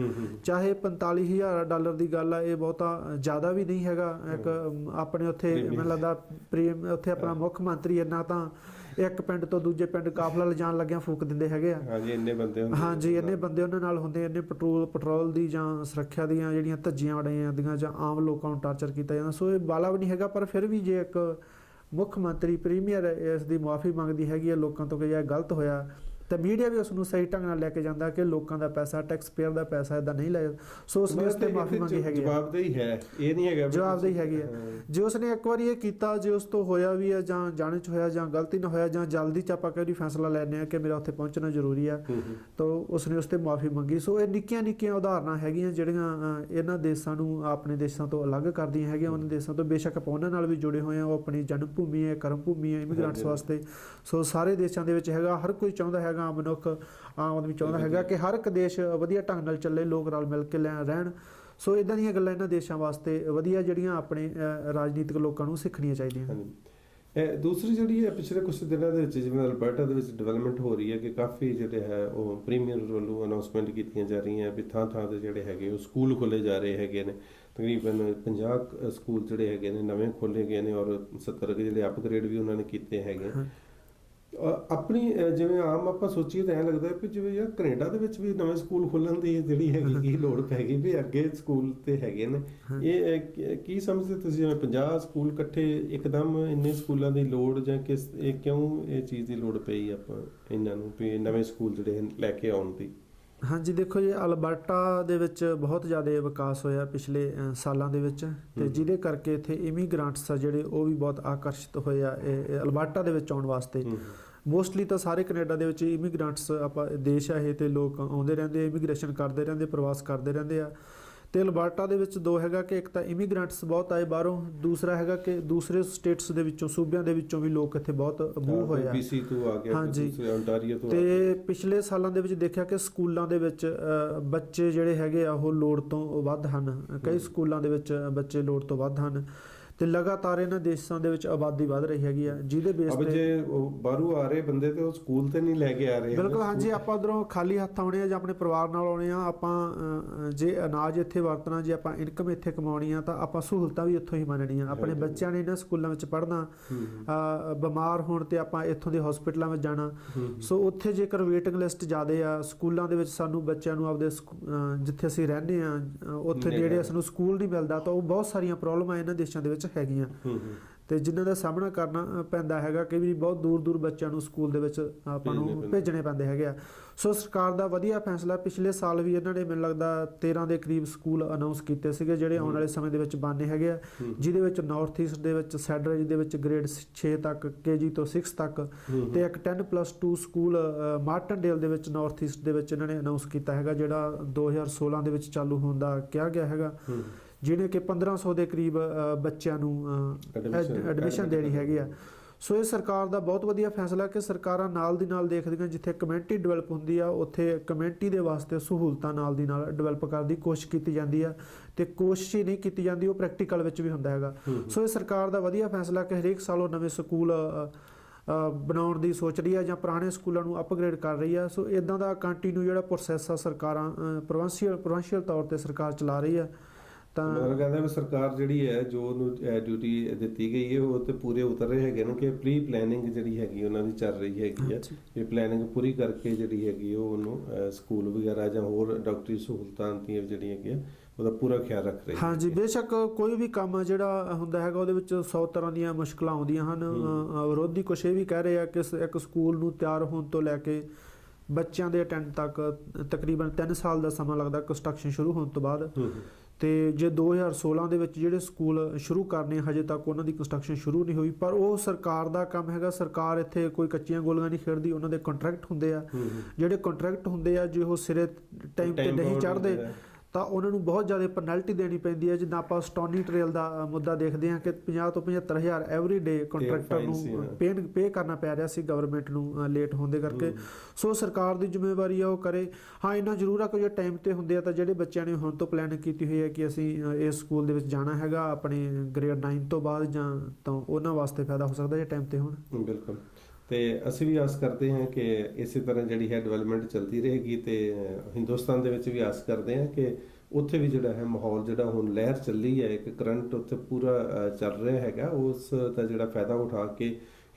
ਚਾਹੇ $45,000 ਦੀ ਗੱਲ ਆ, ਇਹ ਬਹੁਤਾ ਜ਼ਿਆਦਾ ਵੀ ਨਹੀਂ ਹੈਗਾ। ਇੱਕ ਆਪਣੇ ਉੱਥੇ ਮੈਨੂੰ ਲੱਗਦਾ ਉੱਥੇ ਆਪਣਾ ਮੁੱਖ ਮੰਤਰੀ ਇੰਨਾ ਤਾਂ ਇੱਕ ਪਿੰਡ ਤੋਂ ਦੂਜੇ ਪਿੰਡ ਕਾਫਲਾ ਲਿਜਾਣ ਲੱਗਿਆਂ ਫੂਕ ਦਿੰਦੇ ਹੈਗੇ ਆ। ਹਾਂਜੀ, ਇੰਨੇ ਬੰਦੇ ਹੁੰਦੇ। ਹਾਂਜੀ, ਇੰਨੇ ਬੰਦੇ ਉਹਨਾਂ ਨਾਲ ਹੁੰਦੇ, ਇੰਨੇ ਪੈਟਰੋਲ ਦੀ ਜਾਂ ਸੁਰੱਖਿਆ ਦੀਆਂ ਜਿਹੜੀਆਂ ਧੱਜੀਆਂ ਉਡਾਈਆਂ ਜਾਂਦੀਆਂ ਜਾਂ ਆਮ ਲੋਕਾਂ ਨੂੰ ਟਾਰਚਰ ਕੀਤਾ ਜਾਂਦਾ। ਸੋ ਇਹ ਬਾਲਾ ਵੀ ਨਹੀਂ ਹੈਗਾ, ਪਰ ਫਿਰ ਵੀ ਜੇ ਇੱਕ ਮੁੱਖ ਮੰਤਰੀ ਪ੍ਰੀਮੀਅਰ ਇਸ ਦੀ ਮੁਆਫੀ ਮੰਗਦੀ ਹੈਗੀ ਹੈ ਲੋਕਾਂ ਤੋਂ ਕਿ ਇਹ ਗਲਤ ਹੋਇਆ, ਤਾਂ ਮੀਡੀਆ ਵੀ ਉਸ ਨੂੰ ਸਹੀ ਢੰਗ ਨਾਲ ਲੈ ਕੇ ਜਾਂਦਾ ਕਿ ਲੋਕਾਂ ਦਾ ਪੈਸਾ, ਟੈਕਸ ਪੇਅਰ ਦਾ ਪੈਸਾ ਇਦਾਂ ਨਹੀਂ ਲੈ। ਸੋ ਉਸਨੇ ਉਸ ਤੇ ਮਾਫੀ ਮੰਗੀ ਹੈਗੀ, ਜਵਾਬਦੇਹੀ ਹੈ, ਇਹ ਨਹੀਂ ਹੈਗਾ ਜਵਾਬਦੇਹੀ ਹੈਗੀ ਹੈ। ਜੇ ਉਸਨੇ ਇੱਕ ਵਾਰੀ ਇਹ ਕੀਤਾ, ਜੇ ਉਸ ਤੋਂ ਹੋਇਆ ਵੀ ਹੈ ਜਾਂ ਜਾਣੇ 'ਚ ਹੋਇਆ ਜਾਂ ਗਲਤੀ ਨਾ ਹੋਇਆ ਜਾਂ ਜਲਦੀ 'ਚ ਆਪਾਂ ਕੋਈ ਫੈਸਲਾ ਲੈਂਦੇ ਹਾਂ ਕਿ ਮੇਰਾ ਉੱਥੇ ਪਹੁੰਚਣਾ ਜ਼ਰੂਰੀ ਆ, ਤਾਂ ਉਸਨੇ ਉਸ ਤੇ ਮਾਫੀ ਮੰਗੀ। ਸੋ ਇਹ ਨਿੱਕੀਆਂ ਨਿੱਕੀਆਂ ਉਦਾਹਰਨਾਂ ਹੈਗੀਆਂ ਜਿਹੜੀਆਂ ਇਹਨਾਂ ਦੇਸ਼ਾਂ ਨੂੰ ਆਪਣੇ ਦੇਸ਼ਾਂ ਤੋਂ ਅਲੱਗ ਕਰਦੀਆਂ ਹੈਗੀਆਂ। ਉਹਨਾਂ ਦੇਸ਼ਾਂ ਤੋਂ ਬੇਸ਼ੱਕ ਆਪਾਂ ਉਹਨਾਂ ਨਾਲ ਵੀ ਜੁੜੇ ਹੋਏ ਹਾਂ, ਉਹ ਆਪਣੀ ਜਨਮ ਭੂਮੀ ਹੈ, ਕਰਮ ਭੂਮੀ ਹੈ ਇਮੀਗ੍ਰੈਂਟਸ ਵਾਸਤੇ। ਸੋ ਸਾਰੇ ਦੇਸ਼ਾਂ ਦੇ ਵਿੱਚ ਹੈਗਾ, ਹਰ ਕੋਈ ਚਾਹੁੰਦਾ ਹੈਗਾ, ਮਨੁੱਖ ਆਮ ਆਦਮੀ ਚਾਹੁੰਦਾ ਹੈਗਾ ਕਿ ਹਰ ਇੱਕ ਦੇਸ਼ ਵਧੀਆ ਢੰਗ ਨਾਲ ਚੱਲੇ, ਲੋਕ ਰਲ ਮਿਲ ਕੇ ਰਹਿਣ। ਸੋ ਇਦਾਂ ਦੀਆਂ ਗੱਲਾਂ ਇਹਨਾਂ ਦੇਸ਼ਾਂ ਵਾਸਤੇ ਵਧੀਆ ਜਿਹੜੀਆਂ ਆਪਣੇ ਰਾਜਨੀਤਿਕ ਲੋਕਾਂ ਨੂੰ ਸਿੱਖਣੀਆਂ ਚਾਹੀਦੀਆਂ ਹਨ। ਦੂਸਰੀ ਜਿਹੜੀ ਹੈ ਪਿਛਲੇ ਕੁਝ ਦਿਨਾਂ ਦੇ ਵਿੱਚ ਜਿਵੇਂ ਅਲਬਰਟਾ ਦੇ ਵਿੱਚ ਡਿਵੈਲਪਮੈਂਟ ਹੋ ਰਹੀ ਹੈ ਕਿ ਕਾਫੀ ਜਿਹੜੇ ਹੈ ਉਹ ਪ੍ਰੀਮੀਅਰ ਵੱਲੋਂ ਅਨਾਉਂਸਮੈਂਟ ਕੀਤੀਆਂ ਜਾ ਰਹੀਆਂ ਵੀ ਥਾਂ ਥਾਂ ਤੇ ਜਿਹੜੇ ਹੈਗੇ ਉਹ ਸਕੂਲ ਖੋਲ੍ਹੇ ਜਾ ਰਹੇ ਹੈਗੇ ਨੇ। ਤਕਰੀਬਨ 50 ਸਕੂਲ ਜਿਹੜੇ ਹੈਗੇ ਨੇ ਨਵੇਂ ਖੋਲ੍ਹੇ ਗਏ ਨੇ ਔਰ 70 ਜਿਹੜੇ ਅਪਗ੍ਰੇਡ ਵੀ ਉਹਨਾਂ ਨੇ ਕੀਤੇ ਹੈਗੇ। ਆਪਣੀ ਜਿਵੇਂ ਆਮ ਆਪਾਂ ਸੋਚੀਏ ਤਾਂ ਐਂ ਲੱਗਦਾ ਵੀ ਜਿਵੇਂ ਯਾਰ ਕੈਨੇਡਾ ਦੇ ਵਿੱਚ ਵੀ ਨਵੇਂ ਸਕੂਲ ਖੋਲ੍ਹਣ ਦੀ ਜਿਹੜੀ ਹੈਗੀ ਕੀ ਲੋੜ ਪੈ ਗਈ ਵੀ ਅੱਗੇ ਸਕੂਲ ਤੇ ਹੈਗੇ ਨੇ। ਇਹ ਕੀ ਸਮਝਦੇ ਤੁਸੀਂ ਜਿਵੇਂ 50 ਸਕੂਲ ਇਕੱਠੇ ਇੱਕਦਮ ਇੰਨੇ ਸਕੂਲਾਂ ਦੀ ਲੋੜ ਜਾਂ ਕਿਸ ਇਹ ਕਿਉਂ ਇਹ ਚੀਜ਼ ਦੀ ਲੋੜ ਪਈ ਆਪਾਂ ਇਹਨਾਂ ਨੂੰ ਵੀ ਨਵੇਂ ਸਕੂਲ ਜਿਹੜੇ ਲੈ ਕੇ ਆਉਣ ਦੀ? ਹਾਂਜੀ, ਦੇਖੋ ਜੀ, ਅਲਬਰਟਾ ਦੇ ਵਿੱਚ ਬਹੁਤ ਜ਼ਿਆਦਾ ਵਿਕਾਸ ਹੋਇਆ ਪਿਛਲੇ ਸਾਲਾਂ ਦੇ ਵਿੱਚ, ਤੇ ਜਿਹਦੇ ਕਰਕੇ ਇੱਥੇ ਇਮੀਗ੍ਰੈਂਟਸ ਆ ਜਿਹੜੇ ਉਹ ਵੀ ਬਹੁਤ ਆਕਰਸ਼ਿਤ ਹੋਏ ਆ ਇਹ ਅਲਬਰਟਾ ਦੇ ਵਿੱਚ ਆਉਣ ਵਾਸਤੇ। ਮੋਸਟਲੀ ਤਾਂ ਸਾਰੇ ਕੈਨੇਡਾ ਦੇ ਵਿੱਚ ਇਮੀਗ੍ਰੈਂਟਸ ਆਪਾਂ ਦੇਸ਼ ਆ ਇਹ, ਤੇ ਲੋਕ ਆਉਂਦੇ ਰਹਿੰਦੇ, ਇਮੀਗ੍ਰੇਸ਼ਨ ਕਰਦੇ ਰਹਿੰਦੇ, ਪ੍ਰਵਾਸ ਕਰਦੇ ਰਹਿੰਦੇ ਆ। ਤੇ ਅਲਬਰਟਾ ਦੇ ਵਿੱਚ ਦੋ ਹੈਗਾ ਕਿ ਇੱਕ ਤਾਂ ਇਮੀਗ੍ਰੈਂਟਸ ਬਹੁਤ ਆਏ ਬਾਹਰੋਂ, ਦੂਸਰਾ ਹੈਗਾ ਕਿ ਦੂਸਰੇ ਸਟੇਟਸ ਦੇ ਵਿੱਚੋਂ, ਸੂਬਿਆਂ ਦੇ ਵਿੱਚੋਂ ਵੀ ਲੋਕ ਇੱਥੇ ਬਹੁਤ ਮੂਵ ਹੋਏ ਆ। BC ਤੋਂ ਆ ਗਿਆ, ਦੂਸਰੇ ਓਨਟਾਰੀਓ ਤੋਂ। ਤੇ ਪਿਛਲੇ ਸਾਲਾਂ ਦੇ ਵਿੱਚ ਦੇਖਿਆ ਕਿ ਸਕੂਲਾਂ ਦੇ ਵਿੱਚ ਬੱਚੇ ਜਿਹੜੇ ਹੈਗੇ ਆ ਉਹ ਲੋੜ ਤੋਂ ਵੱਧ ਹਨ। ਕਈ ਸਕੂਲਾਂ ਦੇ ਵਿੱਚ ਬੱਚੇ ਲੋੜ ਤੋਂ ਵੱਧ ਹਨ, ਤੇ ਲਗਾਤਾਰ ਇਹਨਾਂ ਦੇਸ਼ਾਂ ਦੇ ਵਿੱਚ ਆਬਾਦੀ ਵੱਧ ਰਹੀ ਹੈਗੀ ਆ, ਜਿਹਦੇ ਬੇਸ ਤੇ ਜੇ ਬਾਹਰੋਂ ਆ ਰਹੇ ਬੰਦੇ ਤੇ ਉਹ ਸਕੂਲ ਤੇ ਨਹੀਂ ਲੈ ਕੇ ਆ ਰਹੇ। ਬਿਲਕੁਲ, ਹਾਂਜੀ, ਆਪਾਂ ਉਧਰੋਂ ਖਾਲੀ ਹੱਥ ਆਉਣੇ ਆ ਜਾਂ ਆਪਣੇ ਪਰਿਵਾਰ ਨਾਲ ਆਉਣੇ ਆ। ਆਪਾਂ ਜੇ ਅਨਾਜ ਇੱਥੇ ਵਰਤਣਾ, ਜੇ ਆਪਾਂ ਇਨਕਮ ਇੱਥੇ ਕਮਾਉਣੀ ਆ, ਤਾਂ ਆਪਾਂ ਸਹੂਲਤਾਂ ਵੀ ਇੱਥੋਂ ਹੀ ਮੰਨਣੀਆਂ। ਆਪਣੇ ਬੱਚਿਆਂ ਨੇ ਇਹਨਾਂ ਸਕੂਲਾਂ ਵਿੱਚ ਪੜ੍ਹਨਾ, ਬਿਮਾਰ ਹੋਣ ਤੇ ਆਪਾਂ ਇੱਥੋਂ ਦੇ ਹਸਪੀਟਲਾਂ ਵਿੱਚ ਜਾਣਾ। ਸੋ ਉੱਥੇ ਜੇਕਰ ਵੇਟਿੰਗ ਲਿਸਟ ਜ਼ਿਆਦੇ ਆ, ਸਕੂਲਾਂ ਦੇ ਵਿੱਚ ਸਾਨੂੰ ਬੱਚਿਆਂ ਨੂੰ ਆਪਦੇ ਜਿੱਥੇ ਅਸੀਂ ਰਹਿੰਦੇ ਆ ਉੱਥੇ ਜਿਹੜੇ ਸਾਨੂੰ ਸਕੂਲ ਨਹੀਂ ਮਿਲਦਾ, ਤਾਂ ਉਹ ਬਹੁਤ ਸਾਰੀਆਂ ਪ੍ਰੋਬਲਮਾਂ ਇਹਨਾਂ ਦੇਸ਼ਾਂ ਦੇ ਵਿੱਚ ਹੈਗੀਆਂ। ਤੇ ਜਿਨ੍ਹਾਂ ਦਾ ਸਾਹਮਣਾ ਕਰਨਾ ਪੈਂਦਾ ਹੈਗਾ ਕਿ ਵੀ ਬਹੁਤ ਦੂਰ ਦੂਰ ਬੱਚਿਆਂ ਨੂੰ ਸਕੂਲ ਦੇ ਵਿੱਚ ਆਪਾਂ ਨੂੰ ਭੇਜਣੇ ਪੈਂਦੇ ਹੈਗੇ ਆ। ਸੋ ਸਰਕਾਰ ਦਾ ਵਧੀਆ ਫੈਸਲਾ। ਪਿਛਲੇ ਸਾਲ ਵੀ ਇਹਨਾਂ ਨੇ ਮੈਨੂੰ ਲੱਗਦਾ 13 ਦੇ ਕਰੀਬ ਸਕੂਲ ਅਨਾਉਂਸ ਕੀਤੇ ਸੀਗੇ ਜਿਹੜੇ ਆਉਣ ਵਾਲੇ ਸਮੇਂ ਦੇ ਵਿੱਚ ਬਣਨੇ ਹੈਗੇ ਆ, ਜਿਹਦੇ ਵਿੱਚ ਨਾਰਥ ਈਸਟ ਦੇ ਵਿੱਚ ਸੈਡਰੇਜ ਦੇ ਵਿੱਚ ਗ੍ਰੇਡ 6 ਤੱਕ, KG ਤੋਂ 6 ਤੱਕ, ਤੇ ਇੱਕ 10+2 ਸਕੂਲ ਮਾਰਟਨਡੇਲ ਦੇ ਵਿੱਚ ਨਾਰਥ ਈਸਟ ਦੇ ਵਿੱਚ ਇਹਨਾਂ ਨੇ ਅਨਾਉਂਸ ਕੀਤਾ ਹੈਗਾ, ਜਿਹੜਾ 2016 ਦੇ ਵਿੱਚ ਚਾਲੂ ਹੋਣ ਦਾ ਕਿਹਾ ਗਿਆ ਹੈਗਾ, ਜਿਹਨੇ ਕਿ 1500 ਦੇ ਕਰੀਬ ਬੱਚਿਆਂ ਨੂੰ ਐਡਮਿਸ਼ਨ ਦੇਣੀ ਹੈਗੀ ਆ। ਸੋ ਇਹ ਸਰਕਾਰ ਦਾ ਬਹੁਤ ਵਧੀਆ ਫੈਸਲਾ ਕਿ ਸਰਕਾਰਾਂ ਨਾਲ ਦੀ ਨਾਲ ਦੇਖਦੀਆਂ ਜਿੱਥੇ ਕਮਿਊਨਿਟੀ ਡਿਵੈਲਪ ਹੁੰਦੀ ਆ ਉੱਥੇ ਕਮਿਊਨਿਟੀ ਦੇ ਵਾਸਤੇ ਸਹੂਲਤਾਂ ਨਾਲ ਦੀ ਨਾਲ ਡਿਵੈਲਪ ਕਰਨ ਦੀ ਕੋਸ਼ਿਸ਼ ਕੀਤੀ ਜਾਂਦੀ ਆ, ਤੇ ਕੋਸ਼ਿਸ਼ ਹੀ ਨਹੀਂ ਕੀਤੀ ਜਾਂਦੀ, ਉਹ ਪ੍ਰੈਕਟੀਕਲ ਵਿੱਚ ਵੀ ਹੁੰਦਾ ਹੈਗਾ। ਸੋ ਇਹ ਸਰਕਾਰ ਦਾ ਵਧੀਆ ਫੈਸਲਾ ਕਿ ਹਰੇਕ ਸਾਲ ਉਹ ਨਵੇਂ ਸਕੂਲ ਬਣਾਉਣ ਦੀ ਸੋਚ ਰਹੀ ਆ ਜਾਂ ਪੁਰਾਣੇ ਸਕੂਲਾਂ ਨੂੰ ਅਪਗ੍ਰੇਡ ਕਰ ਰਹੀ ਆ। ਸੋ ਇਦਾਂ ਦਾ ਕੰਟੀਨਿਊ ਜਿਹੜਾ ਪ੍ਰੋਸੈਸ ਆ ਸਰਕਾਰਾਂ ਪ੍ਰੋਵਿੰਸ਼ੀਅਲ ਤੌਰ ਤੇ ਸਰਕਾਰ ਚਲਾ ਰਹੀ ਆ। ਮੈਂ ਕਹਿੰਦਾ ਵੀ ਸਰਕਾਰ ਜਿਹੜੀ ਹੈ ਜੋ ਉਹਨੂੰ ਡਿਊਟੀ ਦਿੱਤੀ ਗਈ ਹੈ ਉਹ ਤੇ ਪੂਰੇ ਉਤਰ ਰਹੇ ਹੈਗੇ ਨੇ ਕਿ ਪ੍ਰੀ ਪਲੈਨਿੰਗ ਜਿਹੜੀ ਹੈਗੀ ਉਹਨਾਂ ਦੀ ਚੱਲ ਰਹੀ ਹੈਗੀ ਹੈ। ਇਹ ਪਲੈਨਿੰਗ ਪੂਰੀ ਕਰਕੇ ਜਿਹੜੀ ਹੈਗੀ ਉਹ ਉਹਨੂੰ ਸਕੂਲ ਵਗੈਰਾ ਜਾਂ ਹੋਰ ਡਾਕਟਰੀ ਸਹੂਲਤਾਂ ਦੀਆਂ ਜਿਹੜੀਆਂ ਹੈਗੀਆਂ ਉਹਦਾ ਪੂਰਾ ਖਿਆਲ ਰੱਖ ਰਹੀ ਹੈ। ਹਾਂਜੀ, ਬੇਸ਼ੱਕ ਕੋਈ ਵੀ ਕੰਮ ਜਿਹੜਾ ਹੁੰਦਾ ਹੈਗਾ ਉਹਦੇ ਵਿੱਚ 100 ਤਰ੍ਹਾਂ ਦੀਆਂ ਮੁਸ਼ਕਲਾਂ ਆਉਂਦੀਆਂ ਹਨ। ਵਿਰੋਧੀ ਕੁਛ ਇਹ ਵੀ ਕਹਿ ਰਹੇ ਆ ਕਿ ਇੱਕ ਸਕੂਲ ਨੂੰ ਤਿਆਰ ਹੋਣ ਤੋਂ ਲੈ ਕੇ ਬੱਚਿਆਂ ਦੇ ਅਟੈਂਡ ਤੱਕ ਤਕਰੀਬਨ 3 ਸਾਲ ਦਾ ਸਮਾਂ ਲੱਗਦਾ ਕੰਸਟਰਕਸ਼ਨ ਸ਼ੁਰੂ ਹੋਣ ਤੋਂ ਬਾਅਦ। ਤੇ ਜੇ 2016 ਦੇ ਵਿੱਚ ਜਿਹੜੇ ਸਕੂਲ ਸ਼ੁਰੂ ਕਰਨੇ ਹਜੇ ਤੱਕ ਉਹਨਾਂ ਦੀ ਕੰਸਟਰਕਸ਼ਨ ਸ਼ੁਰੂ ਨਹੀਂ ਹੋਈ, ਪਰ ਉਹ ਸਰਕਾਰ ਦਾ ਕੰਮ ਹੈਗਾ। ਸਰਕਾਰ ਇੱਥੇ ਕੋਈ ਕੱਚੀਆਂ ਗੋਲੀਆਂ ਨਹੀਂ ਖੇਡਦੀ, ਉਹਨਾਂ ਦੇ ਕੰਟਰੈਕਟ ਹੁੰਦੇ ਆ। ਜਿਹੜੇ ਕੰਟਰੈਕਟ ਹੁੰਦੇ ਆ ਜੇ ਉਹ ਸਿਰੇ ਟਾਈਮ ਤੇ ਨਹੀਂ ਚੜ੍ਹਦੇ ਤਾਂ ਉਹਨਾਂ ਨੂੰ ਬਹੁਤ ਜ਼ਿਆਦਾ ਪੈਨਲਟੀ ਦੇਣੀ ਪੈਂਦੀ ਹੈ। ਜਿੱਦਾਂ ਆਪਾਂ ਸਟੋਨੀ ਟ੍ਰੇਲ ਦਾ ਮੁੱਦਾ ਦੇਖਦੇ ਹਾਂ ਕਿ 50 ਤੋਂ 75,000 ਐਵਰੀ ਡੇ ਕੰਟਰੈਕਟਰ ਨੂੰ ਪੇ ਕਰਨਾ ਪੈ ਰਿਹਾ ਸੀ ਗਵਰਨਮੈਂਟ ਨੂੰ ਲੇਟ ਹੋਣ ਦੇ ਕਰਕੇ। ਸੋ ਸਰਕਾਰ ਦੀ ਜ਼ਿੰਮੇਵਾਰੀ ਆ ਉਹ ਕਰੇ। ਹਾਂ, ਇੰਨਾ ਜ਼ਰੂਰ ਆ ਕਿ ਜੇ ਟਾਈਮ ਤੇ ਹੁੰਦੇ ਆ ਤਾਂ ਜਿਹੜੇ ਬੱਚਿਆਂ ਨੇ ਹੁਣ ਤੋਂ ਪਲੈਨਿੰਗ ਕੀਤੀ ਹੋਈ ਹੈ ਕਿ ਅਸੀਂ ਇਸ ਸਕੂਲ ਦੇ ਵਿੱਚ ਜਾਣਾ ਹੈਗਾ ਆਪਣੇ ਗ੍ਰੇਡ 9 ਤੋਂ ਬਾਅਦ ਜਾਂ ਤਾਂ ਉਹਨਾਂ ਵਾਸਤੇ ਫਾਇਦਾ ਹੋ ਸਕਦਾ ਜੇ ਟਾਈਮ ਤੇ ਹੋਣ। ਬਿਲਕੁਲ। ਤੇ ਅਸੀਂ ਵੀ ਆਸ ਕਰਦੇ ਹਾਂ ਕਿ ਇਸੇ ਤਰ੍ਹਾਂ ਜਿਹੜੀ ਹੈ ਡਿਵੈਲਪਮੈਂਟ ਚੱਲਦੀ ਰਹੇਗੀ ਤੇ ਹਿੰਦੁਸਤਾਨ ਦੇ ਵਿੱਚ ਵੀ ਆਸ ਕਰਦੇ ਹਾਂ ਕਿ ਉੱਥੇ ਵੀ ਜਿਹੜਾ ਹੈ ਮਾਹੌਲ ਜਿਹੜਾ ਹੁਣ ਲਹਿਰ ਚੱਲੀ ਹੈ, ਇੱਕ ਕਰੰਟ ਉੱਥੇ ਪੂਰਾ ਚੱਲ ਰਿਹਾ ਹੈਗਾ, ਉਸ ਦਾ ਜਿਹੜਾ ਫਾਇਦਾ ਉਠਾ ਕੇ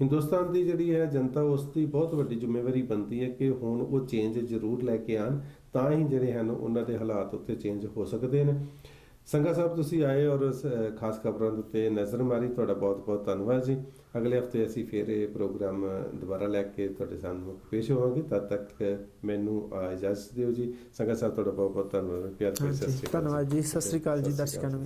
ਹਿੰਦੁਸਤਾਨ ਦੀ ਜਿਹੜੀ ਹੈ ਜਨਤਾ ਉਸ ਦੀ ਬਹੁਤ ਵੱਡੀ ਜ਼ਿੰਮੇਵਾਰੀ ਬਣਦੀ ਹੈ ਕਿ ਹੁਣ ਉਹ ਚੇਂਜ ਜ਼ਰੂਰ ਲੈ ਕੇ ਆਉਣ, ਤਾਂ ਹੀ ਜਿਹੜੇ ਹਨ ਉਹਨਾਂ ਦੇ ਹਾਲਾਤ ਉੱਤੇ ਚੇਂਜ ਹੋ ਸਕਦੇ ਨੇ। ਸੰਘਾ ਸਾਹਿਬ ਤੁਸੀਂ ਆਏ ਔਰ ਖਾਸ ਖਬਰਾਂ ਦੇ ਉੱਤੇ ਨਜ਼ਰ ਮਾਰੀ, ਤੁਹਾਡਾ ਬਹੁਤ ਬਹੁਤ ਧੰਨਵਾਦ ਜੀ। ਅਗਲੇ ਹਫਤੇ ਅਸੀਂ ਫਿਰ ਇਹ ਪ੍ਰੋਗਰਾਮ ਦੁਬਾਰਾ ਲੈ ਕੇ ਤੁਹਾਡੇ ਸਾਹਮਣੇ ਪੇਸ਼ ਹੋਵਾਂਗੇ। ਤਦ ਤੱਕ ਮੈਨੂੰ ਇਜਾਜ਼ਤ ਦਿਓ ਜੀ। ਸੰਘਾ ਸਾਹਿਬ ਤੁਹਾਡਾ ਬਹੁਤ ਬਹੁਤ ਧੰਨਵਾਦ। ਪਿਆਰ ਭਰੀ ਸਤਿ ਸ਼੍ਰੀ ਅਕਾਲ। ਧੰਨਵਾਦ ਜੀ। ਸਤਿ ਸ਼੍ਰੀ ਅਕਾਲ ਜੀ ਦਰਸ਼ਕਾਂ ਨੂੰ।